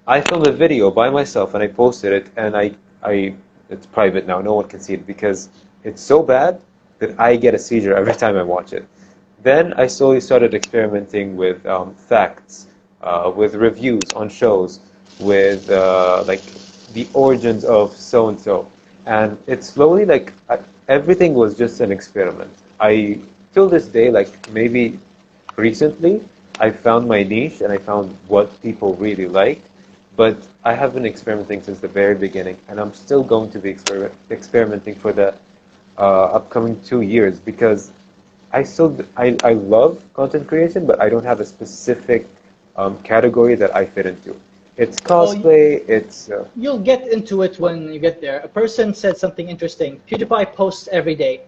I filmed a video by myself and I posted it, and it's private now. No one can see it because it's so bad that I get a seizure every time I watch it. Then I slowly started experimenting with facts, with reviews on shows, with like the origins of so-and-so. And it slowly, like, everything was just an experiment. Till this day, like maybe recently, I found my niche and I found what people really like. But I have been experimenting since the very beginning, and I'm still going to be experimenting for the upcoming 2 years, because I love content creation, but I don't have a specific category that I fit into. It's cosplay. You'll get into it when you get there. A person said something interesting. PewDiePie posts every day.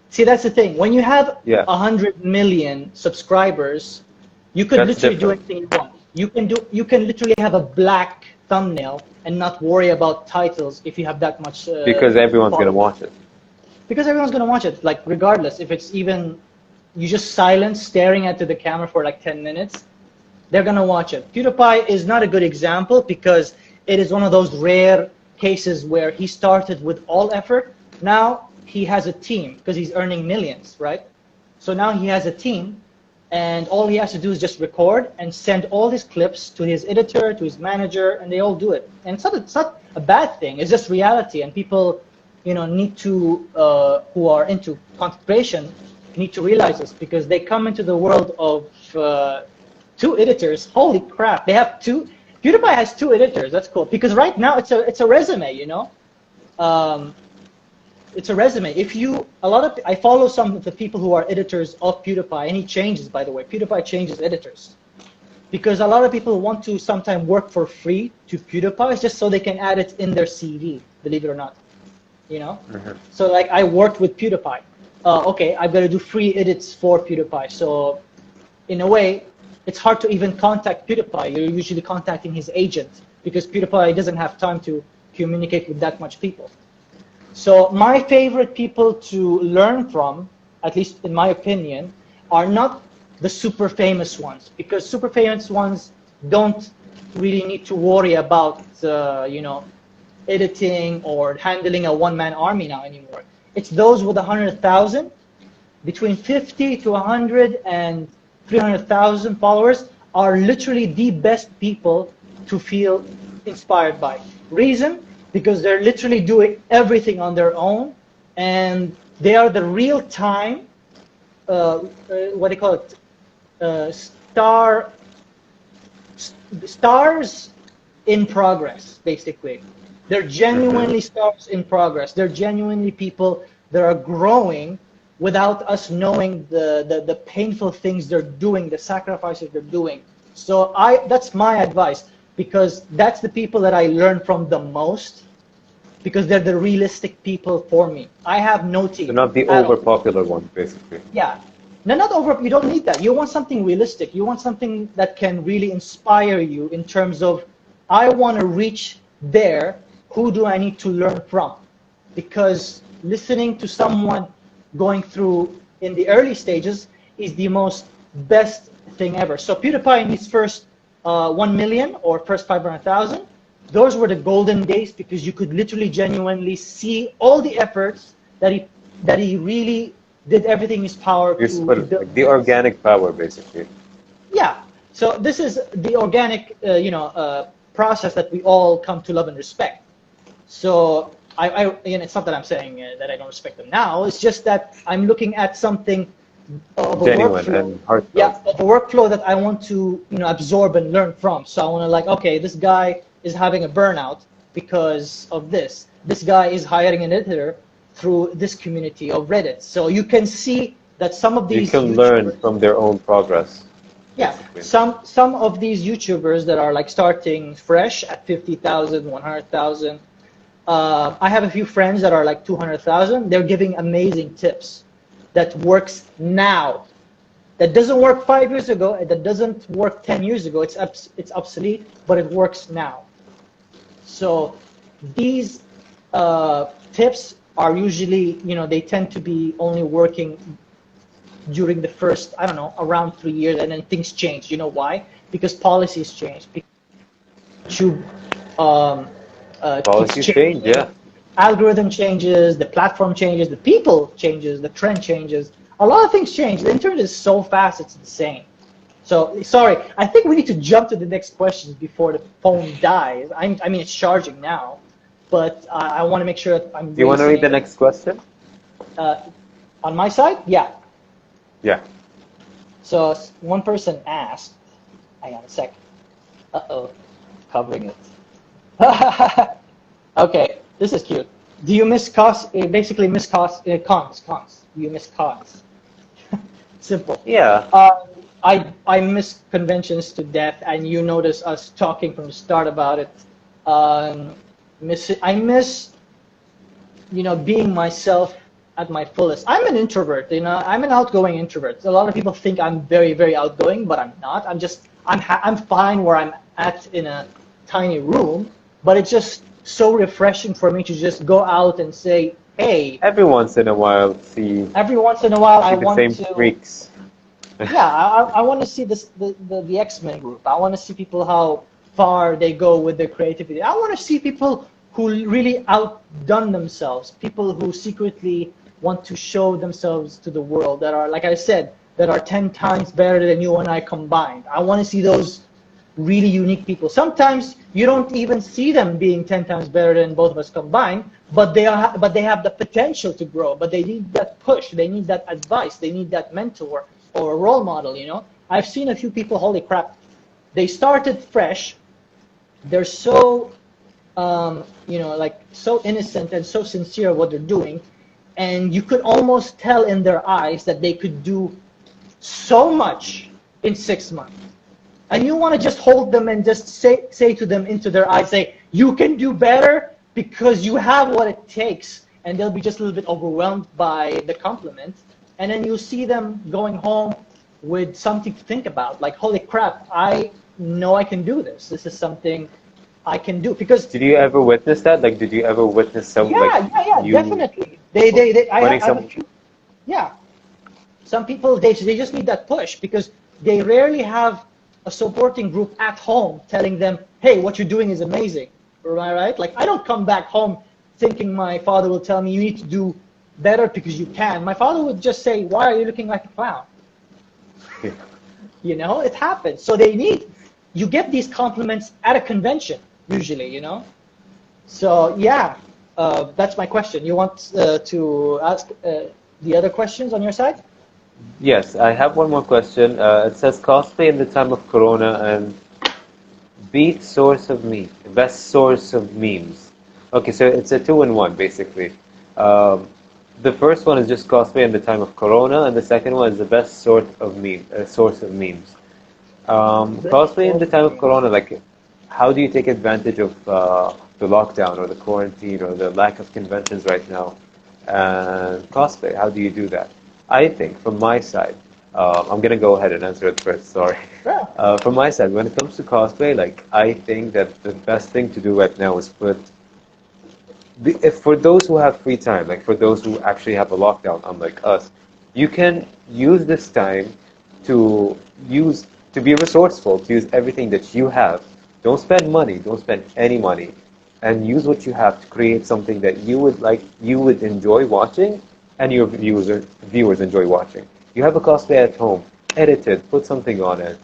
See, that's the thing. When you have 100 million subscribers, you could literally do anything you want. You can literally have a black thumbnail and not worry about titles if you have that much. Because everyone's gonna watch it. Because everyone's gonna watch it, like regardless. If it's even you just silence staring at the camera for like 10 minutes, they're gonna watch it. PewDiePie is not a good example because it is one of those rare cases where he started with all effort. Now he has a team because he's earning millions, right? So now he has a team, and all he has to do is just record and send all his clips to his editor, to his manager, and they all do it. And it's not a bad thing. It's just reality, and people, need to who are into content creation need to realize this, because they come into the world of 2 editors. Holy crap! They have 2. PewDiePie has 2 editors. That's cool, because right now it's a resume. It's a resume. I follow some of the people who are editors of PewDiePie, and he changes, by the way. PewDiePie changes editors, because a lot of people want to sometimes work for free to PewDiePie just so they can add it in their CV, believe it or not. So like, I worked with PewDiePie. Okay, I've got to do free edits for PewDiePie. So in a way, it's hard to even contact PewDiePie. You're usually contacting his agent, because PewDiePie doesn't have time to communicate with that much people. So my favorite people to learn from, at least in my opinion, are not the super famous ones, because super famous ones don't really need to worry about editing or handling a one-man army now anymore. It's those with 100,000, between 50 to 100 and 300,000 followers are literally the best people to feel inspired by. Reason? Because they're literally doing everything on their own, and they are the real-time, what do you call it, stars in progress, basically. They're genuinely stars in progress. They're genuinely people that are growing without us knowing the painful things they're doing, the sacrifices they're doing. So that's my advice, because that's the people that I learn from the most, because they're the realistic people for me. I have no team. So not the over-popular one, basically. Yeah. No, not over. You don't need that. You want something realistic. You want something that can really inspire you in terms of, I want to reach there. Who do I need to learn from? Because listening to someone going through in the early stages is the most best thing ever. So PewDiePie in his first 1 million or first 500,000, those were the golden days, because you could literally genuinely see all the efforts that he really did everything in his power to build. Like the organic power, basically. Yeah. So this is the organic, process that we all come to love and respect. So it's not that I'm saying that I don't respect them now. It's just that I'm looking at something of a Genuine workflow. and heartfelt. Yeah, of a workflow that I want to, absorb and learn from. So I want to, like, okay, this guy is having a burnout because of this. This guy is hiring an editor through this community of Reddit. So you can see that some of these you can learn from their own progress. Yeah, basically. some of these YouTubers that are like starting fresh at 50,000, 100,000. I have a few friends that are like 200,000. They're giving amazing tips that works now. That doesn't work 5 years ago. That doesn't work 10 years ago. It's obsolete, but it works now. So these tips are usually, they tend to be only working during the first, I don't know, around 3 years, and then things change. You know why? Because policies change. YouTube, Policies change, yeah. Algorithm changes, the platform changes, the people changes, the trend changes. A lot of things change. The internet is so fast, it's insane. So, sorry, I think we need to jump to the next questions before the phone dies. I mean, it's charging now, but I want to make sure that I'm. Do you want to read the next question? On my side? Yeah. Yeah. So one person asked, hang on a sec. Uh-oh, covering it. Okay, this is cute. Do you miss cons? Basically, miss cons. Cons. Do you miss cons? Simple. Yeah. I miss conventions to death, and you notice us talking from the start about it. I miss, being myself at my fullest. I'm an introvert, I'm an outgoing introvert. A lot of people think I'm very, very outgoing, but I'm not. I'm fine where I'm at in a tiny room, but it's just so refreshing for me to just go out and say, hey. Every once in a while, Every once in a while, I the want same to. freaks. Yeah, I want to see the X-Men group. I want to see people how far they go with their creativity. I want to see people who really outdone themselves, people who secretly want to show themselves to the world, that are, like I said, that are 10 times better than you and I combined. I want to see those really unique people. Sometimes you don't even see them being 10 times better than both of us combined, but they have the potential to grow, but they need that push, they need that advice, they need that mentor or a role model, I've seen a few people, holy crap, they started fresh, they're so, so innocent and so sincere what they're doing, and you could almost tell in their eyes that they could do so much in 6 months. And you want to just hold them and just say to them into their eyes, say, you can do better because you have what it takes. And they'll be just a little bit overwhelmed by the compliment. And then you'll see them going home with something to think about. Like, holy crap, I know I can do this. This is something I can do. Because did you ever witness that? Like, did you ever witness some? Yeah, definitely. Yeah. Some people, they just need that push because they rarely have a supporting group at home telling them, hey, what you're doing is amazing. Am I right? Like, I don't come back home thinking my father will tell me you need to do better because you can. My father would just say, why are you looking like a clown? You know, it happens. So you get these compliments at a convention, usually, you know? So, yeah, that's my question. You want to ask the other questions on your side? Yes, I have one more question. It says cosplay in the time of Corona and best source of memes. Okay, so it's a two-in-one basically. Um, the first one is just cosplay in the time of Corona, and the second one is the best source of memes. Cosplay in the time of Corona, like, how do you take advantage of the lockdown or the quarantine or the lack of conventions right now? And cosplay, how do you do that? I think from my side, I'm gonna go ahead and answer it first. Sorry. From my side, when it comes to cosplay, like, I think that the best thing to do right now is if for those who have free time, like for those who actually have a lockdown, unlike us, you can use this time to to be resourceful, to use everything that you have. Don't spend money, don't spend any money, and use what you have to create something that you would enjoy watching, and your viewers enjoy watching. You have a cosplay at home, edit it, put something on it,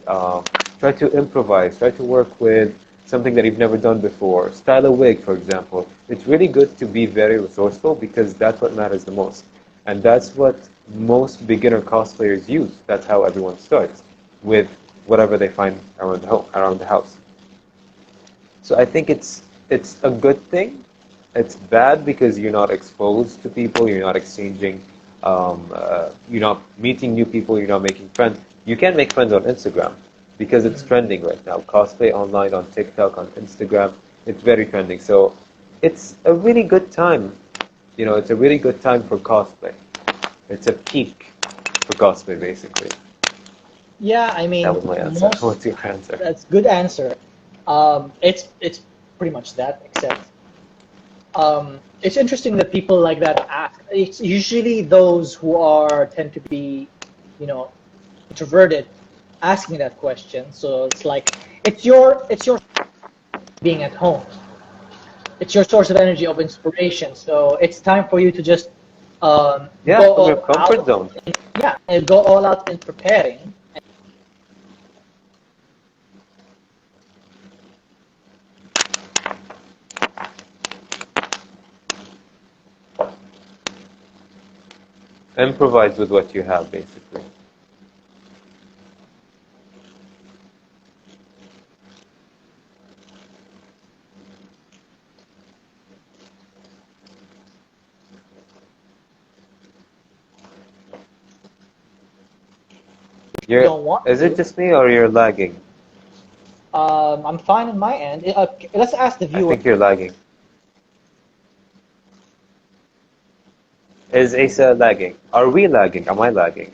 try to improvise, try to work with something that you've never done before. Style a wig, for example. It's really good to be very resourceful because that's what matters the most. And that's what most beginner cosplayers use. That's how everyone starts, with whatever they find around the house. So I think it's a good thing. It's bad because you're not exposed to people, you're not exchanging, you're not meeting new people, you're not making friends. You can make friends on Instagram because it's trending right now. Cosplay online on TikTok, on Instagram, it's very trending. So it's a really good time. You know, it's a really good time for cosplay. It's a peak for cosplay, basically. Yeah, I mean, That was my answer. What's your answer? that's good answer. It's pretty much that, except it's interesting that people like that ask. It's usually those who tend to be, you know, introverted, asking that question. So it's like it's your being at home. It's your source of energy, of inspiration. So it's time for you to just Yeah, go from your all comfort out. zone. Yeah, and go all out in preparing. Improvise with what you have, basically. Don't want Is to. it just me or you're lagging? I'm fine on my end. Let's ask the I viewer. think you're lagging. Is Asa lagging? Are we lagging? Am I lagging?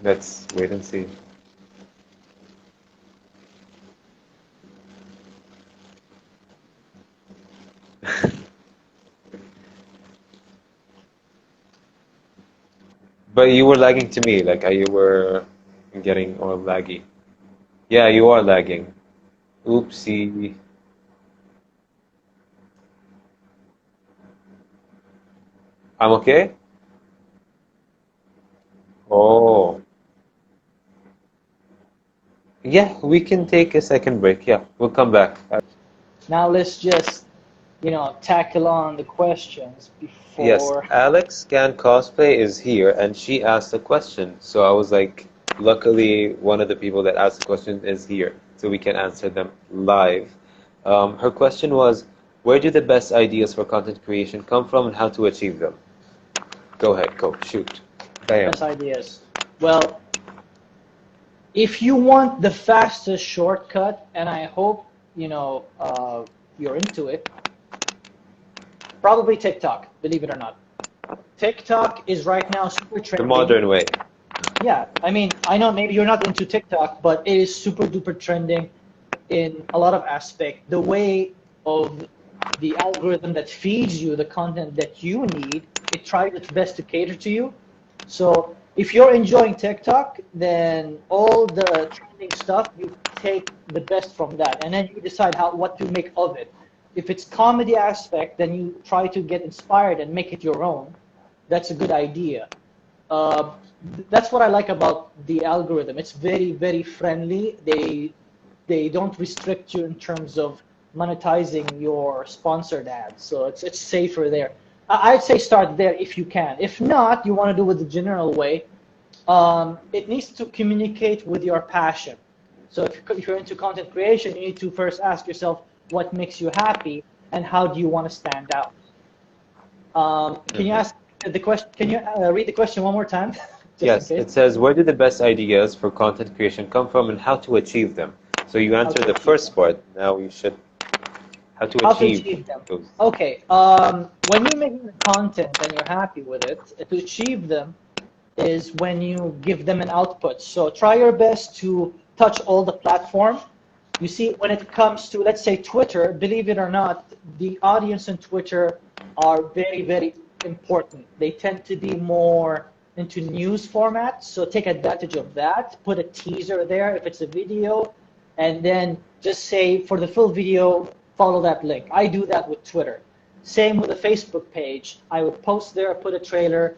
Let's wait and see. But you were lagging to me, like you were getting all laggy. Yeah, you are lagging. Oopsie. I'm okay? Oh. Yeah, we can take a second break. Yeah, we'll come back. Now let's just, tackle on the questions Yes, before. Alex Can Cosplay is here and she asked a question. So I was like, luckily, one of the people that asked the question is here, so we can answer them live. Her question was, where do the best ideas for content creation come from and how to achieve them? Go ahead, go, shoot. Bam. Best ideas. Well, if you want the fastest shortcut, and I hope you're into it, probably TikTok. Believe it or not, TikTok is right now super The trending. modern way. Yeah, I mean, I know maybe you're not into TikTok, but it is super duper trending in a lot of aspects. The way of the algorithm that feeds you the content that you need, it tries its best to cater to you. So if you're enjoying TikTok, then all the trending stuff, you take the best from that, and then you decide what to make of it. If it's comedy aspect, then you try to get inspired and make it your own. That's a good idea. That's what I like about the algorithm. It's very, very friendly. They don't restrict you in terms of monetizing your sponsored ads, so it's safer there. I'd say start there if you can. If not, you want to do it the general way. It needs to communicate with your passion. So if you're into content creation, you need to first ask yourself what makes you happy and how do you want to stand out. Can you ask the question? Can you read the question one more time? Yes, it says, where do the best ideas for content creation come from and how to achieve them? So you answered the first part. Now you should how to achieve them. those. Okay. When you're making the content and you're happy with it, to achieve them is when you give them an output. So try your best to touch all the platform. You see, when it comes to, let's say, Twitter, believe it or not, the audience on Twitter are very, very important. They tend to be more into news format, so take advantage of that. Put a teaser there if it's a video, and then just say, for the full video, follow that link. I do that with Twitter. Same with the Facebook page. I would post there, put a trailer,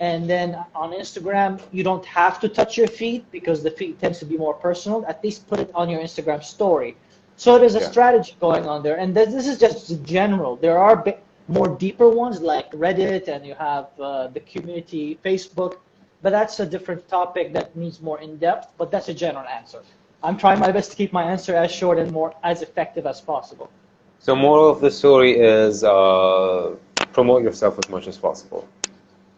and then on Instagram, you don't have to touch your feed because the feed tends to be more personal. At least put it on your Instagram story. So there's a strategy going on there, and this is just general. There are more deeper ones like Reddit, and you have the community Facebook, but that's a different topic that needs more in-depth, but that's a general answer. I'm trying my best to keep my answer as short and as effective as possible. So moral of the story is promote yourself as much as possible.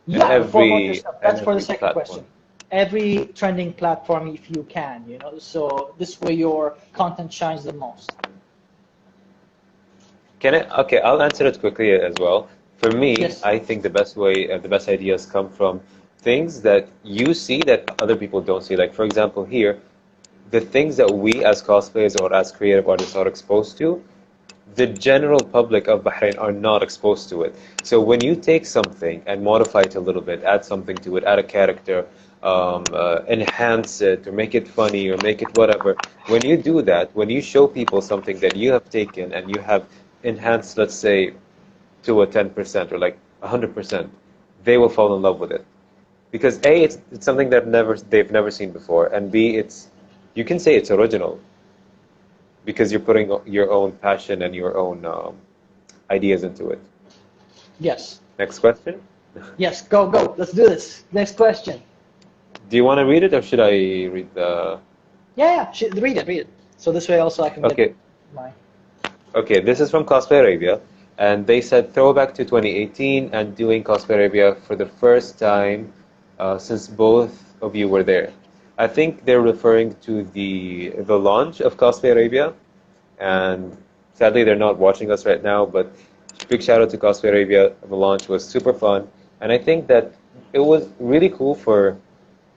Yeah, promote yourself. That's for the second platform. question. Every trending platform if you can, so this way your content shines the most. Okay, I'll answer it quickly as well. For me, Yes. I think the best way, the best ideas come from things that you see that other people don't see. Like, for example, here, the things that we as cosplayers or as creative artists are exposed to, the general public of Bahrain are not exposed to it. So when you take something and modify it a little bit, add something to it, add a character, enhance it, or make it funny, or make it whatever, when you do that, when you show people something that you have taken and you have enhanced, let's say, to a 10% or like 100%, they will fall in love with it. Because A, it's something that they've never seen before, and B, you can say it's original because you're putting your own passion and your own ideas into it. Yes. Next question? Yes, go. Let's do this. Next question. Do you want to read it or should I read the... Yeah, read it. So this way also I can get my... Okay, this is from Cosplay Arabia, and they said throwback to 2018 and doing Cosplay Arabia for the first time since both of you were there. I think they're referring to the launch of Cosplay Arabia, and sadly they're not watching us right now, but big shout out to Cosplay Arabia. The launch was super fun, and I think that it was really cool for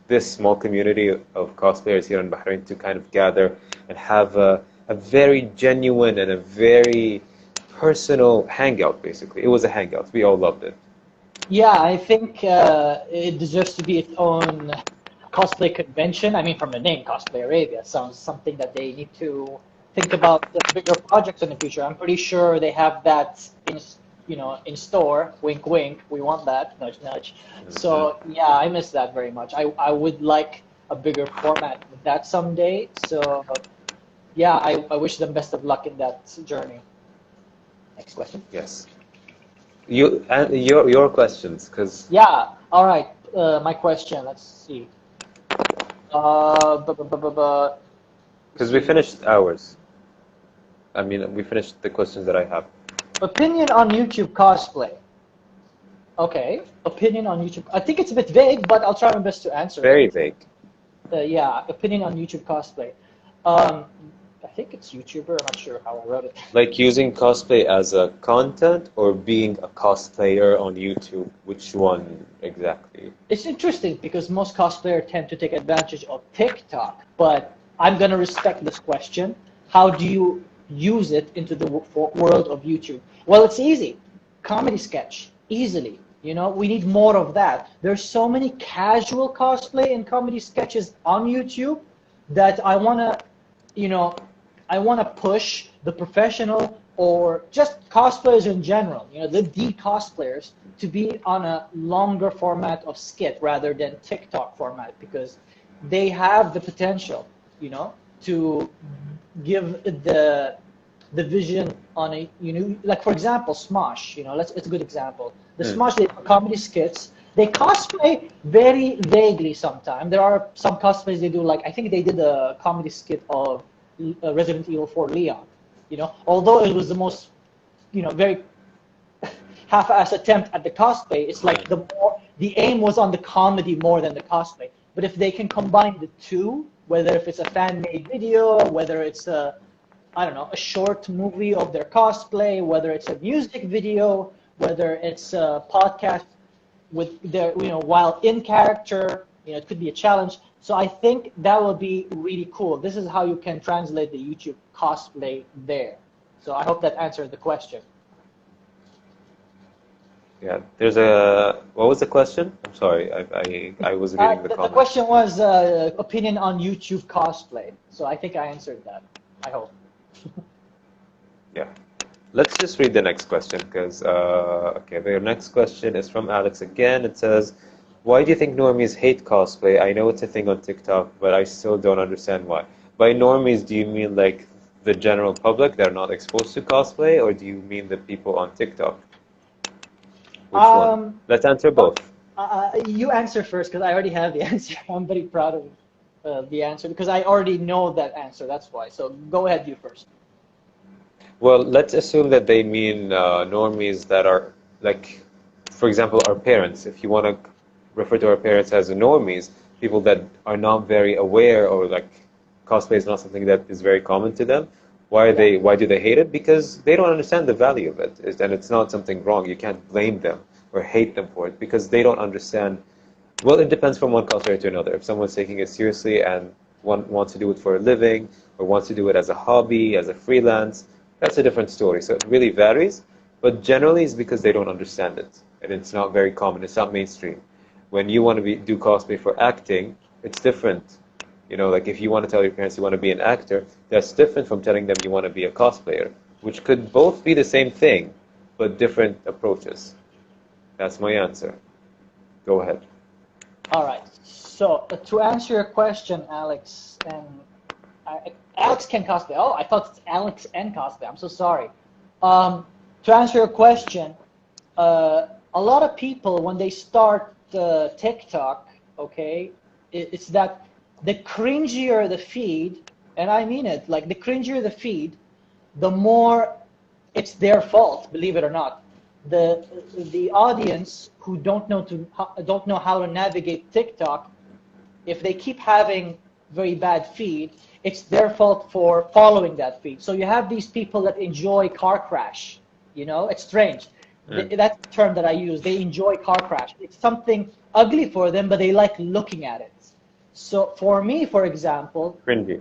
this small community of cosplayers here in Bahrain to kind of gather and have a very genuine and a very personal hangout, basically. It was a hangout. We all loved it. Yeah, I think it deserves to be its own cosplay convention. I mean, from the name, Cosplay Arabia sounds something that they need to think about the bigger projects in the future. I'm pretty sure they have that in store. Wink, wink. We want that. Nudge, nudge. So yeah, I miss that very much. I would like a bigger format with that someday. So yeah, I wish them best of luck in that journey. Next question. Yes. You and your questions, because yeah. All right. My question. Let's see. Because we finished ours. I mean, we finished the questions that I have. Opinion on YouTube cosplay. Okay. Opinion on YouTube. I think it's a bit vague, but I'll try my best to answer. Very vague. Yeah. Opinion on YouTube cosplay. I think it's YouTuber. I'm not sure how I wrote it. Like using cosplay as a content or being a cosplayer on YouTube? Which one exactly? It's interesting because most cosplayers tend to take advantage of TikTok, but I'm going to respect this question. How do you use it into the world of YouTube? Well, it's easy. Comedy sketch, easily. You know, we need more of that. There's so many casual cosplay and comedy sketches on YouTube that I want to, you know, I want to push the professional or just cosplayers in general, you know, the cosplayers to be on a longer format of skit rather than TikTok format, because they have the potential, you know, to give the vision on a, you know, like for example, Smosh, you know, it's a good example. The Smosh, they comedy skits, they cosplay very vaguely sometimes. There are some cosplays they do, like I think they did a comedy skit of Resident Evil 4 Leon, you know, although it was the most, you know, very half-ass attempt at the cosplay. It's like the aim was on the comedy more than the cosplay. But if they can combine the two, whether if it's a fan-made video, whether it's a, I don't know, a short movie of their cosplay, whether it's a music video, whether it's a podcast with their, you know, while in character, you know, it could be a challenge. So I think that would be really cool. This is how you can translate the YouTube cosplay there. So I hope that answers the question. Yeah, there's a, what was the question? I'm sorry, I was reading the comment. The question was opinion on YouTube cosplay. So I think I answered that, I hope. Yeah. Let's just read the next question because, okay, the next question is from Alex again. It says, why do you think normies hate cosplay? I know it's a thing on TikTok, but I still don't understand why. By normies, do you mean like the general public that are not exposed to cosplay, or do you mean the people on TikTok? Which one? Let's answer both. You answer first because I already have the answer. I'm very proud of the answer because I already know that answer. That's why. So go ahead, you first. Well, let's assume that they mean normies that are, like, for example, our parents. If you want to refer to our parents as normies, people that are not very aware, or like cosplay is not something that is very common to them. Why do they hate it? Because they don't understand the value of it, and it's not something wrong. You can't blame them or hate them for it because they don't understand. Well, it depends from one cosplayer to another. If someone's taking it seriously and wants to do it for a living, or wants to do it as a hobby, as a freelance, that's a different story. So it really varies, but generally it's because they don't understand it, and it's not very common. It's not mainstream. When you want to do cosplay for acting, it's different. You know, like if you want to tell your parents you want to be an actor, that's different from telling them you want to be a cosplayer, which could both be the same thing, but different approaches. That's my answer. Go ahead. All right. So to answer your question, Alex, and Alex can cosplay. Oh, I thought it's Alex and cosplay. I'm so sorry. To answer your question, a lot of people, when they start TikTok, okay, it's that the cringier the feed, and I mean it, like the cringier the feed, the more it's their fault, believe it or not. The audience who don't know how to navigate TikTok, if they keep having very bad feed, it's their fault for following that feed. So you have these people that enjoy car crash. You know, it's strange. That's the term that I use. They enjoy car crash. It's something ugly for them, but they like looking at it. So for me, for example, Cringy.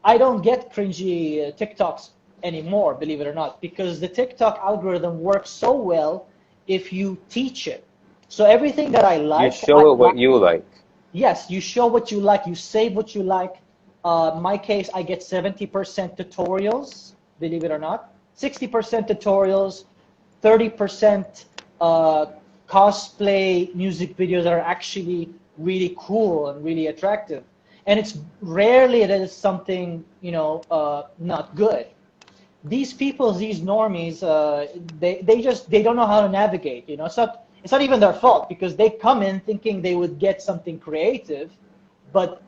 I don't get cringy TikToks anymore, believe it or not, because the TikTok algorithm works so well if you teach it. So everything that I like, you show it what you like. Yes, you show what you like, you save what you like. In my case, I get 70% tutorials, believe it or not, 60% tutorials, 30% cosplay music videos that are actually really cool and really attractive. And it's rarely that it's something, you know, not good. These people, these normies, they don't know how to navigate, you know. It's not even their fault because they come in thinking they would get something creative, but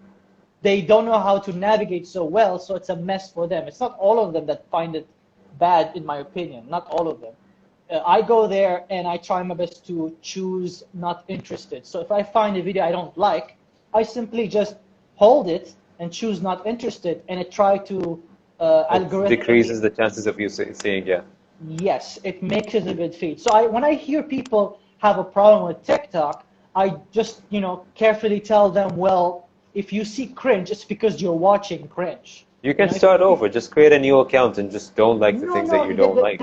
they don't know how to navigate so well, so it's a mess for them. It's not all of them that find it bad, in my opinion, not all of them. I go there and I try my best to choose not interested. So if I find a video I don't like, I simply just hold it and choose not interested, and I try to algorithm. Decreases the chances of you seeing, yeah. Yes, it makes it a good feed. So when I hear people have a problem with TikTok, I just, you know, carefully tell them, well, if you see cringe, it's because you're watching cringe. You can start over. Just create a new account and just don't like the things that you don't like.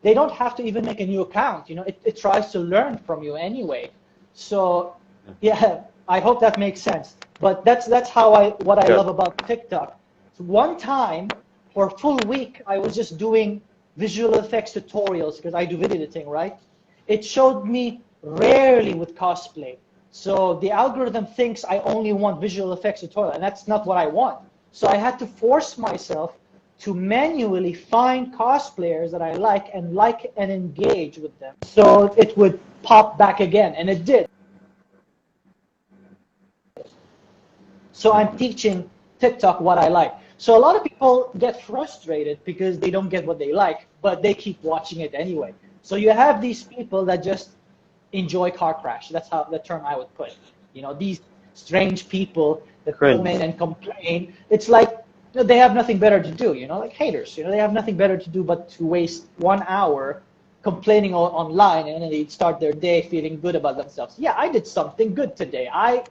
they don't have to even make a new account. You know, it tries to learn from you anyway. So yeah, I hope that makes sense. But that's how what I love about TikTok. So one time for a full week, I was just doing visual effects tutorials because I do video editing, right? It showed me rarely with cosplay. So the algorithm thinks I only want visual effects tutorial, and that's not what I want. So I had to force myself to manually find cosplayers that I like and engage with them. So it would pop back again, and it did. So I'm teaching TikTok what I like. So a lot of people get frustrated because they don't get what they like, but they keep watching it anyway. So you have these people that just enjoy car crash. That's how the term I would put it. You know, these strange people that come in and complain. It's like, you know, they have nothing better to do, you know, like haters. You know, they have nothing better to do but to waste 1 hour complaining online, and then they start their day feeling good about themselves. Yeah, I did something good today. I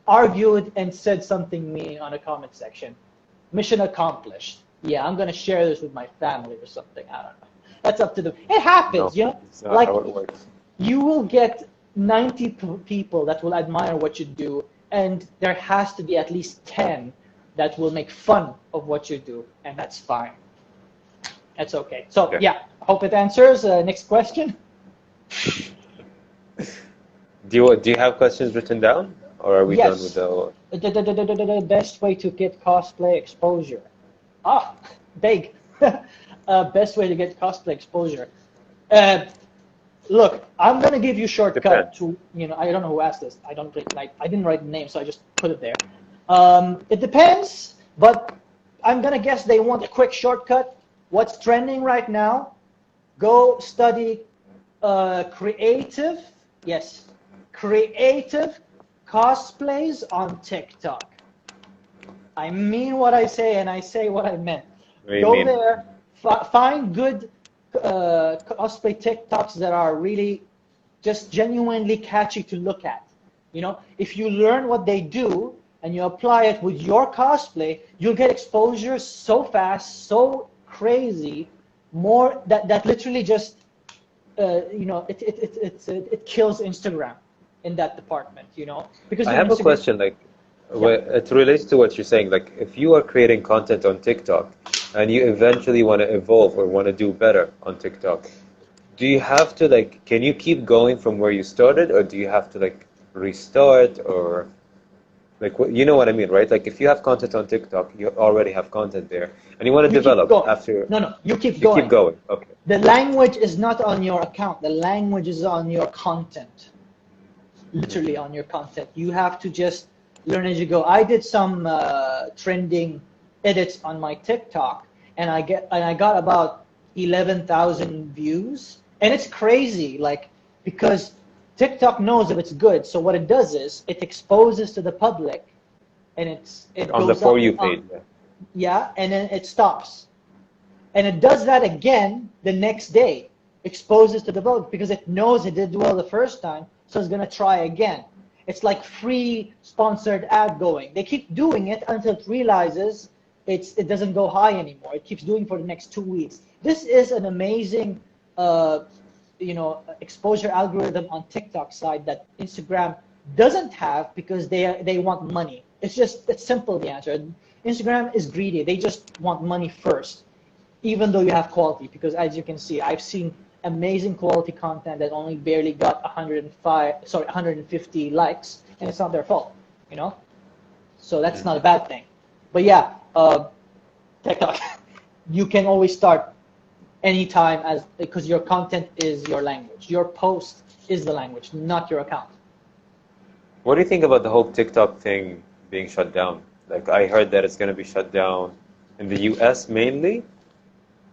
argued and said something mean on a comment section. Mission accomplished. Yeah, I'm gonna share this with my family or something. I don't know. That's up to them. It happens, you know. It's not like how it works. you will get 90 people that will admire what you do, and there has to be at least 10 that will make fun of what you do, and that's fine. That's okay. So yeah, hope it answers. Next question. Do you have questions written down, or are we done with the best way to get cosplay exposure? Ah, big. Best way to get cosplay exposure. Look, I'm gonna give you shortcut to, you know, I don't know who asked this. I didn't write the name, so I just put it there. It depends, but I'm gonna guess they want a quick shortcut. What's trending right now? Go study creative cosplays on TikTok. I mean what I say, and I say what I meant. Go there, find good cosplay TikToks that are really just genuinely catchy to look at. You know, if you learn what they do and you apply it with your cosplay, you'll get exposure so fast, so crazy, more that literally just you know, it kills Instagram in that department, you know. Because I have a question, like, it relates to what you're saying. Like, if you are creating content on TikTok and you eventually want to evolve or want to do better on TikTok, do you have to, like, can you keep going from where you started, or do you have to, like, restart, or, like, you know what I mean, right? Like, if you have content on TikTok, you already have content there, and you want to develop after. No, you keep going. You keep going. Okay. The language is not on your account. The language is on your content. Literally on your content. You have to just learn as you go. I did some trending edits on my TikTok, and I got about 11,000 views, and it's crazy, like, because TikTok knows if it's good. So what it does is it exposes to the public, and it on goes the For up, You page. yeah, and then it stops, and it does that again the next day, exposes to the public because it knows it did well the first time, so it's gonna try again. It's like free sponsored ad going. They keep doing it until it realizes it doesn't go high anymore. It keeps doing for the next 2 weeks. This is an amazing, you know, exposure algorithm on TikTok side that Instagram doesn't have because they want money. It's simple, the answer. Instagram is greedy. They just want money first, even though you have quality. Because as you can see, I've seen amazing quality content that only barely got 150 likes, and it's not their fault, you know. So that's not a bad thing. But yeah, TikTok, you can always start anytime because your content is your language. Your post is the language, not your account. What do you think about the whole TikTok thing being shut down? Like, I heard that it's going to be shut down in the US mainly,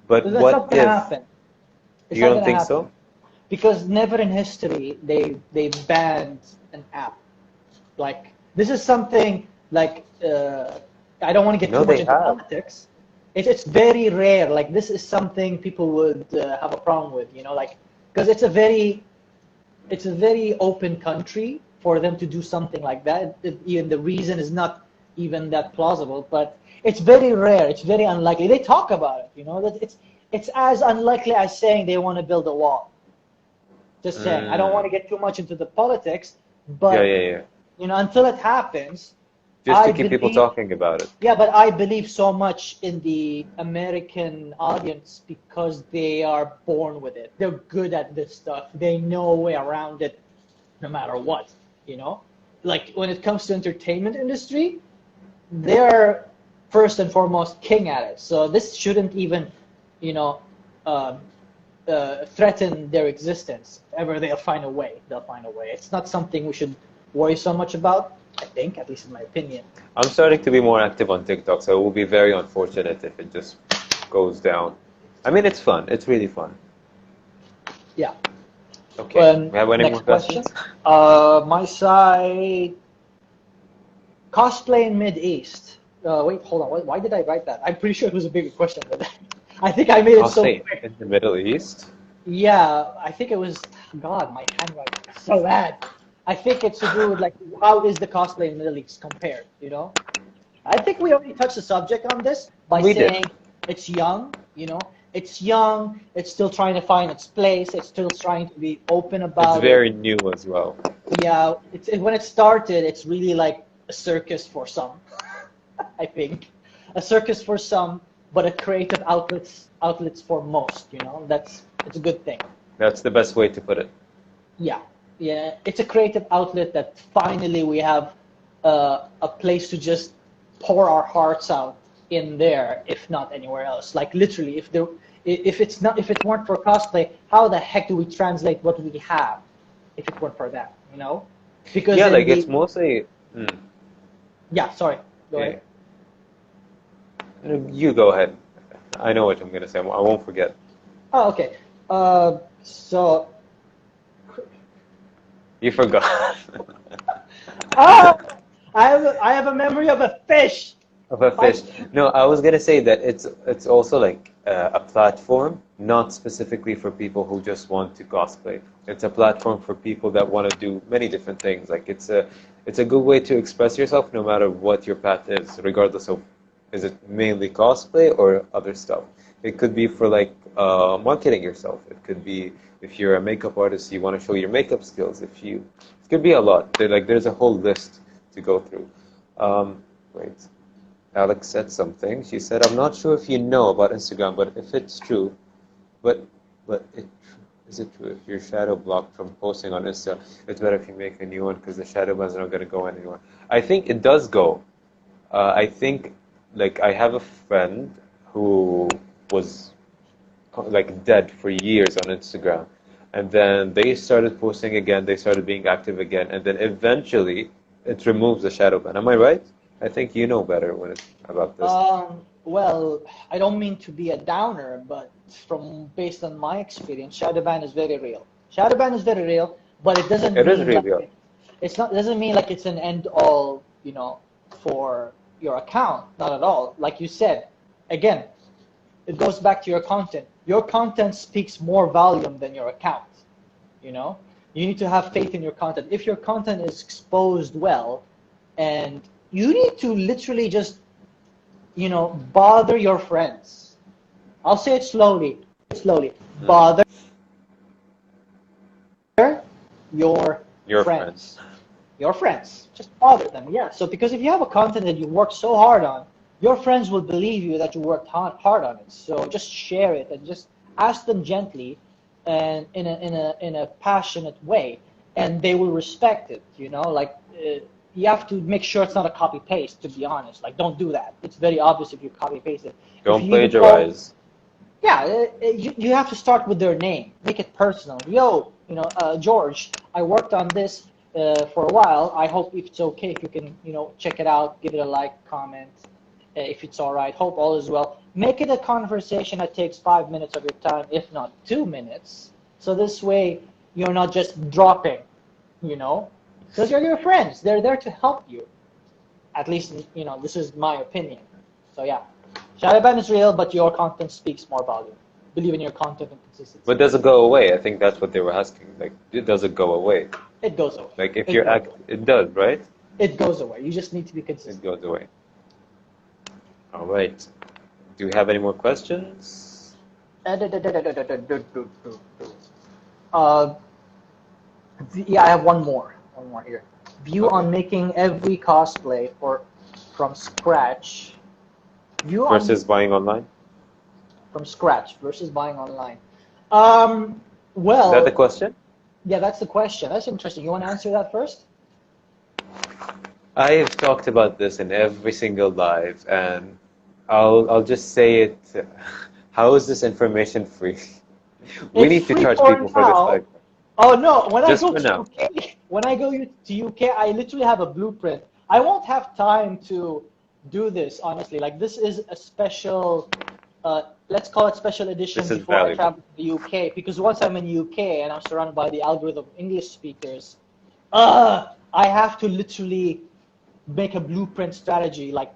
but That's what not gonna if? happen. You don't think so? Because never in history they banned an app. Like, this is something like I don't want to get too much into politics. It's very rare. Like, this is something people would have a problem with, you know, like, because it's a very open country for them to do something like that. Even the reason is not even that plausible, but it's very rare. It's very unlikely. They talk about it, you know. That it's as unlikely as saying they want to build a wall. Just saying. I don't want to get too much into the politics, but Yeah. until it happens, Just to I keep people believe- talking about it. Yeah, but I believe so much in the American audience because they are born with it. They're good at this stuff. They know a way around it no matter what, Like when it comes to entertainment industry, they're first and foremost king at it. So this shouldn't even, threaten their existence. If ever they'll find a way. It's not something we should worry so much about, I think, at least in my opinion. I'm starting to be more active on TikTok, so it will be very unfortunate if it just goes down. I mean, it's fun. It's really fun. Yeah. Okay. We have any Next more questions? My side, cosplay in Mid-East. Wait, hold on. Why did I write that? I'm pretty sure it was a bigger question than that. I think I made it so Cosplay quick. in the Middle East? Yeah, I think it was, God, my handwriting is so bad. I think it's to do with, like, how is the cosplay in the Middle East compared, I think we already touched the subject on this by saying it's young, It's young, it's still trying to find its place, it's still trying to be open about It's very new as well. Yeah, when it started, it's really like a circus for some, I think. A circus for some, but a creative outlets for most, it's a good thing. That's the best way to put it. Yeah, it's a creative outlet that finally we have a place to just pour our hearts out in there, if not anywhere else. Like literally, if it weren't for cosplay, how the heck do we translate what we have if it weren't for that, Because it's mostly. Yeah, sorry. Go ahead. You go ahead. I know what I'm gonna say. I won't forget. Oh, okay. So. You forgot. I have a memory of a fish. Of a fish. No, I was gonna say that it's also like a platform, not specifically for people who just want to cosplay. It's a platform for people that want to do many different things. Like it's a good way to express yourself, no matter what your path is, regardless of is it mainly cosplay or other stuff. It could be for like marketing yourself. It could be if you're a makeup artist, you want to show your makeup skills. It could be a lot. There's a whole list to go through. Wait. Alex said something. She said, "I'm not sure if you know about Instagram, but if it's true, is it true if you're shadow blocked from posting on Insta, it's better if you make a new one because the shadow ban's not going to go anywhere." I think it does go. I think, like, I have a friend who was like dead for years on Instagram, and then they started posting again. They started being active again, and then eventually it removes the shadow ban. Am I right? I think you know better about this. Well, I don't mean to be a downer, but based on my experience, shadow ban is very real. Shadow ban is very real, but it doesn't. It is really real. It doesn't mean like it's an end all, for your account. Not at all. Like you said, again, it goes back to your content. Your content speaks more volume than your account. You need to have faith in your content. If your content is exposed well, and you need to literally just, bother your friends. I'll say it slowly. Bother your friends. Your friends. Just bother them. Yeah. So because if you have a content that you work so hard on, your friends will believe you that you worked hard on it. So just share it and just ask them gently and in a passionate way, and they will respect it. You have to make sure it's not a copy paste, to be honest. Like, don't do that. It's very obvious if you copy paste it. Don't plagiarize. You have to start with their name. Make it personal. Yo, George, I worked on this for a while. I hope if it's okay if you can, check it out, give it a like, comment, if it's all right. Hope all is well. Make it a conversation that takes 5 minutes of your time, if not 2 minutes. So this way, you're not just dropping, because you're your friends. They're there to help you. At least, this is my opinion. So yeah, shadow ban is real, but your content speaks more volume. Believe in your content and consistency. But does it go away? I think that's what they were asking. Like, does it go away? It goes away. Like, if you're it does, right? It goes away. You just need to be consistent. It goes away. All right. Do we have any more questions? Uh, yeah, I have one more here. View on making every cosplay from scratch. View on Versus buying online? from scratch versus buying online. Is that the Well, question? yeah, that's the question. That's interesting. You want to answer that first? I've talked about this in every single live, and I'll just say it. How is this information free? We It's need to free charge for people for this now. live. Oh no! When I Just go for to now. UK, to UK, I literally have a blueprint. I won't have time to do this honestly. Like this is a special, let's call it special edition This is before I valuable. travel to the UK. Because once I'm in UK and I'm surrounded by the algorithm of English speakers, I have to literally make a blueprint strategy. Like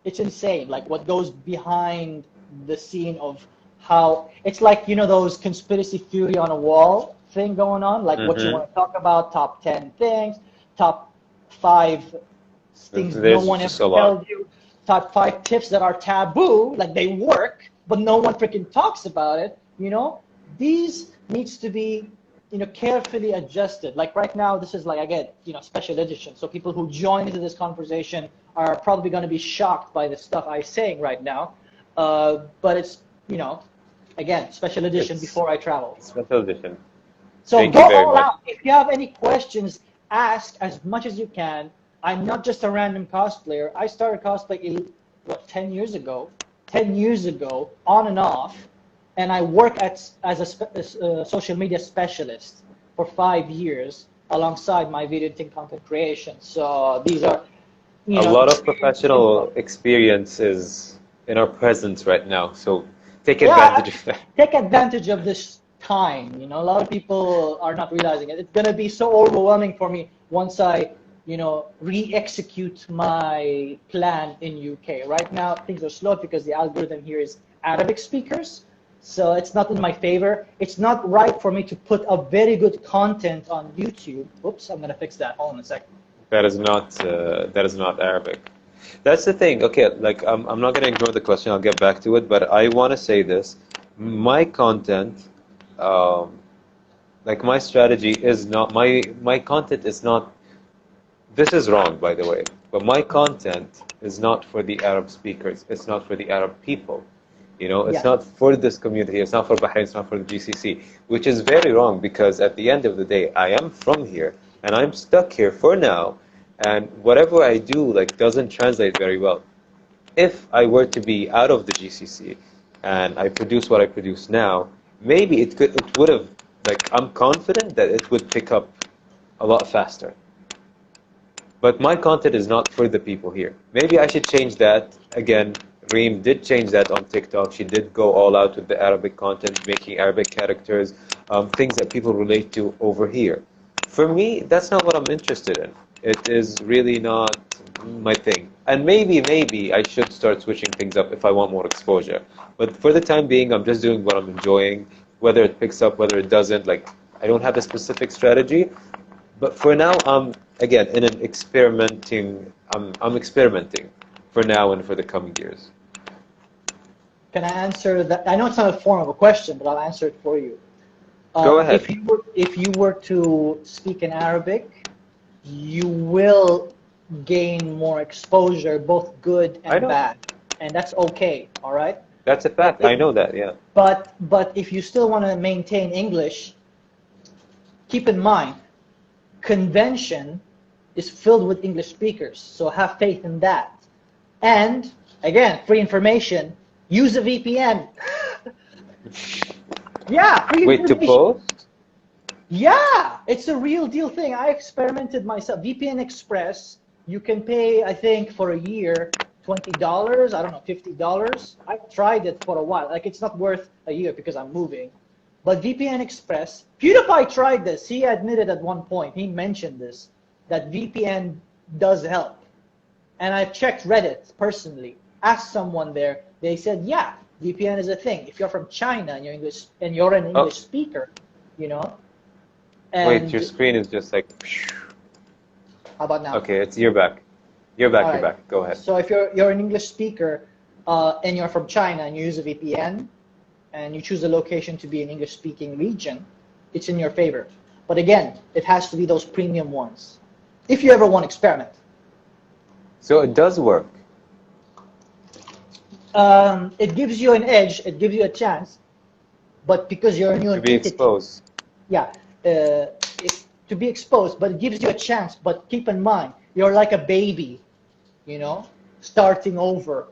it's insane. Like what goes behind the scene of how it's like, you know, those conspiracy theory on a wall thing going on, like what you Mm-hmm. want to talk about, top 10 things, top 5 things no There's one just ever a lot. tells you, top 5 tips that are taboo, like they work, but no one freaking talks about it, you know? These needs to be, you know, carefully adjusted. Like right now, this is like, again, you know, special edition. So people who join into this conversation are probably going to be shocked by the stuff I'm saying right now. But it's, you know, again, special edition It's before I travel. special edition. So Thank go you very all much. out. If you have any questions, ask as much as you can. I'm not just a random cosplayer. I started cosplay, 10 years ago? 10 years ago, on and off. And I work as a social media specialist for 5 years alongside my video editing content creation. So these are, you A know, lot of experience professional info. experience is in our presence right now, so take Yeah, advantage of that. take advantage of this time. You know, a lot of people are not realizing it. It's gonna be so overwhelming for me once I, you know, re-execute my plan in UK. Right now, things are slow because the algorithm here is Arabic speakers, so it's not in my favor. It's not right for me to put a very good content on YouTube. Oops, I'm gonna fix that. Hold on a second. That is not Arabic. That's the thing. Okay, like I'm not gonna ignore the question. I'll get back to it, but I want to say this: my content, um, like my strategy is not my content is not. This is wrong, by the way. But my content is not for the Arab speakers. It's not for the Arab people. You know, it's Yeah. not for this community. It's not for Bahrain. It's not for the GCC, which is very wrong because at the end of the day, I am from here and I'm stuck here for now. And whatever I do, like, doesn't translate very well. If I were to be out of the GCC and I produce what I produce now, maybe it would have, like, I'm confident that it would pick up a lot faster. But my content is not for the people here. Maybe I should change that. Again, Reem did change that on TikTok. She did go all out with the Arabic content, making Arabic characters, things that people relate to over here. For me, that's not what I'm interested in. It is really not my thing. And maybe I should start switching things up if I want more exposure. But for the time being, I'm just doing what I'm enjoying. Whether it picks up, whether it doesn't, like, I don't have a specific strategy. But for now, I'm again in an experimenting. I'm experimenting for now and for the coming years. Can I answer that? I know it's not a form of a question, but I'll answer it for you. Go ahead. If you were to speak in Arabic, you will gain more exposure, both good I and know. bad, and that's okay. All right. That's a fact. I know that. Yeah. But if you still want to maintain English, keep in mind, convention is filled with English speakers, so have faith in that. And again, free information. Use a VPN. Yeah, free Wait, to information. post? Yeah, it's a real deal thing. I experimented myself. VPN Express, you can pay, I think, for a year, $20, I don't know, $50. I tried it for a while. Like, it's not worth a year because I'm moving. But VPN Express, PewDiePie tried this. He admitted at one point, he mentioned this, that VPN does help. And I've checked Reddit personally, asked someone there, they said, yeah, VPN is a thing. If you're from China and you're an English speaker, you know. And Wait, your screen is just like. how about now? Okay, you're back. You're back. All You're right. back. Go ahead. So if you're an English speaker and you're from China and you use a VPN, and you choose a location to be an English-speaking region, it's in your favor. But again, it has to be those premium ones. If you ever want to experiment. So it does work. It gives you an edge, it gives you a chance, but because you're a new To be entity, exposed. yeah, to be exposed, but it gives you a chance. But keep in mind, you're like a baby, you know, starting over.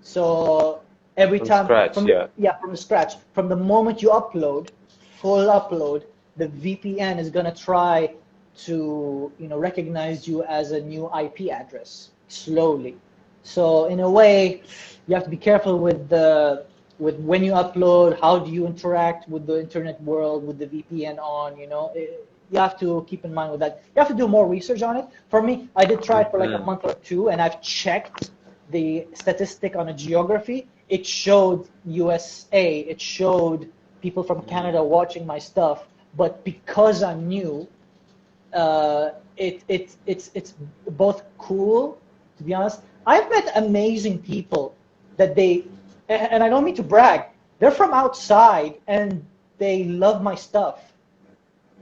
So every From time, scratch, from scratch, from the moment you upload, full upload, the VPN is gonna try to, you know, recognize you as a new IP address slowly. So in a way, you have to be careful with when you upload. How do you interact with the internet world with the VPN on? You know, you have to keep in mind with that. You have to do more research on it. For me, I did try it for like a month or two, and I've checked the statistic on a geography. It showed USA. It showed people from Canada watching my stuff. But because I'm new, it's both cool, to be honest. I've met amazing people that and I don't mean to brag, they're from outside and they love my stuff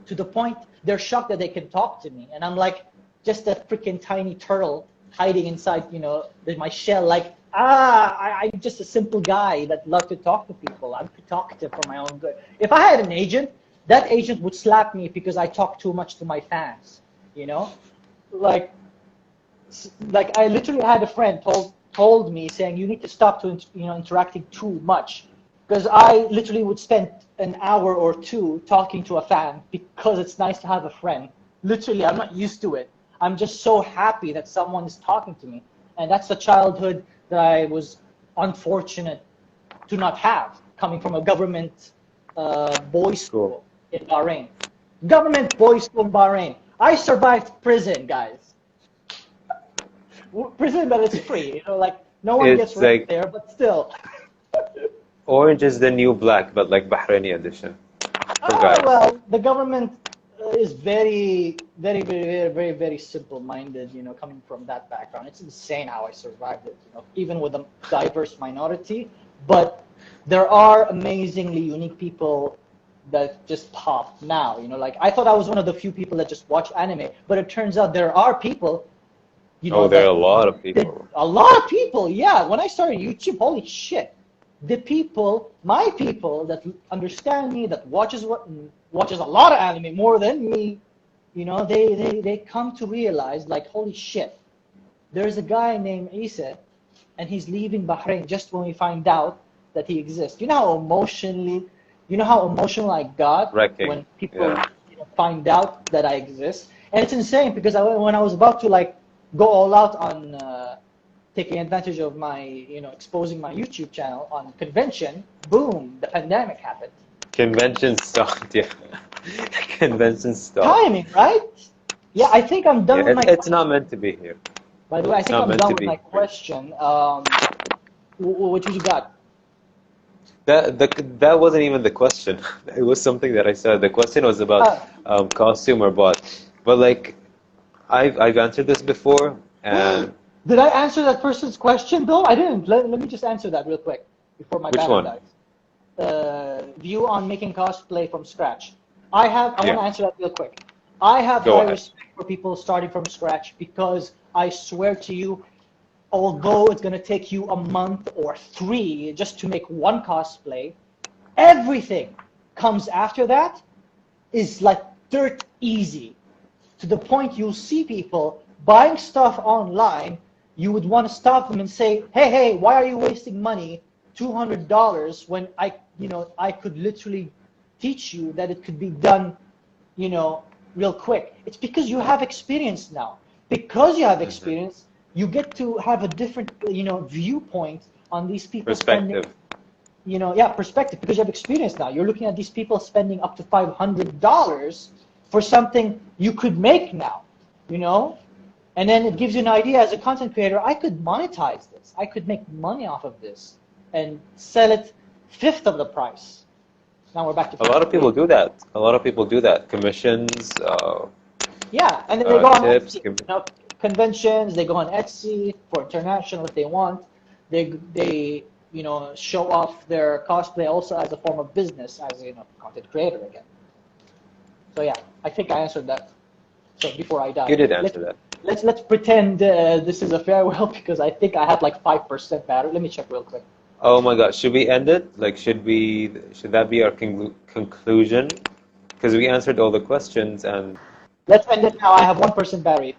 to the point they're shocked that they can talk to me. And I'm like just a freaking tiny turtle hiding inside, you know, my shell, like, I'm just a simple guy that loves to talk to people. I'm talkative for my own good. If I had an agent, that agent would slap me because I talk too much to my fans, you know? Like I literally had a friend told me saying, you need to stop interacting too much, because I literally would spend an hour or two talking to a fan because it's nice to have a friend. Literally, I'm not used to it. I'm just so happy that someone is talking to me, and that's the childhood that I was unfortunate to not have, coming from a government boys' school in Bahrain. Government boys' school in Bahrain. I survived prison, guys. Prison, but it's free. You know, like no one gets raped there, but still. Orange is the new black, but like Bahraini edition. Well, the government is very, very, very, very, very simple-minded. You know, coming from that background, it's insane how I survived it. You know, even with a diverse minority, but there are amazingly unique people that just pop now. You know, like I thought I was one of the few people that just watch anime, but it turns out there are people. You know, there are a lot of people. A lot of people, yeah. When I started YouTube, holy shit. My people that understand me, that watches a lot of anime more than me, you know, they come to realize, like, holy shit, there's a guy named Isa, and he's leaving Bahrain just when we find out that he exists. You know how emotional I got when people find out that I exist? And it's insane because when I was about to, like, go all out on taking advantage of my, you know, exposing my YouTube channel on convention, boom, the pandemic happened. Convention stopped, yeah. Convention stopped. Timing, right? Yeah, I think I'm done with my It's not meant to be here. By the way, I think I'm done with my question. What you got? That wasn't even the question. It was something that I said. The question was about costume or bot. But like, I've answered this before, and did I answer that person's question though? I didn't. Let me just answer that real quick before my battery dies. View on making cosplay from scratch. I want to answer that real quick. I have high respect for people starting from scratch because I swear to you, although it's going to take you a month or 3 just to make one cosplay, everything comes after that is like dirt easy. To the point you'll see people buying stuff online, you would want to stop them and say, hey, why are you wasting money, $200, when I could literally teach you that it could be done, you know, real quick. It's because you have experience now. Because you have experience, you get to have a different, you know, viewpoint on these people. Perspective. Perspective, because you have experience now. You're looking at these people spending up to $500 for something you could make now, you know? And then it gives you an idea as a content creator, I could monetize this. I could make money off of this and sell it 1/5 of the price. Now we're back to a lot of people do that. A lot of people do that. Commissions. Yeah, and then they go on tips, Etsy, you know, conventions. They go on Etsy for international if they want. They show off their cosplay also as a form of business, as content creator again. So yeah, I think I answered that. So before I die, You did answer that. let's pretend this is a farewell because I think I had like 5% battery. Let me check real quick. Oh my God, should we end it? Like, should that be our conclusion? Because we answered all the questions and. Let's end it now. I have 1% battery.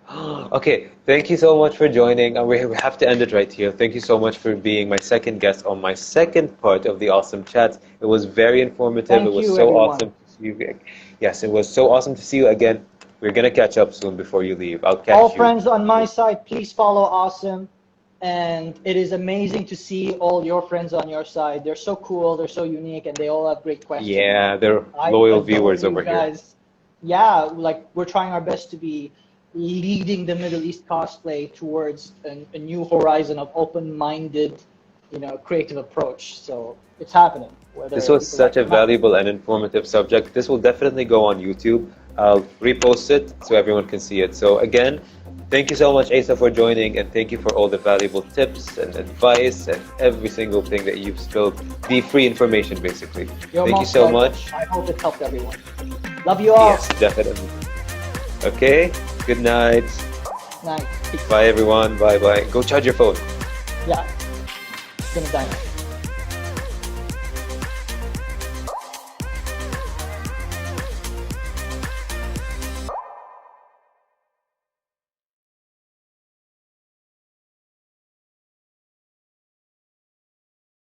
Okay, thank you so much for joining. And we have to end it right here. Thank you so much for being my second guest on my second part of the Awesome Chats. It was very informative. Thank It was you, so everyone. awesome to see you. Yes, it was so awesome to see you again. We're gonna catch up soon before you leave. I'll catch All you. friends on my side, please follow Awesome. And it is amazing to see all your friends on your side. They're so cool, they're so unique, and they all have great questions. Yeah, they're I loyal adore viewers you over here. guys. Yeah, like we're trying our best to be leading the Middle East cosplay towards a new horizon of open-minded, creative approach. So it's happening. This was such a valuable and informative subject. This will definitely go on YouTube. I'll repost it so everyone can see it. So again, thank you so much, Asa, for joining, and thank you for all the valuable tips and advice and every single thing that you've spilled. The free information, basically. Thank you so much. I hope it helped everyone. Love you all. Yes, definitely. Okay, good night. Night. Bye, everyone. Bye-bye. Go charge your phone. Yeah. It's gonna die now.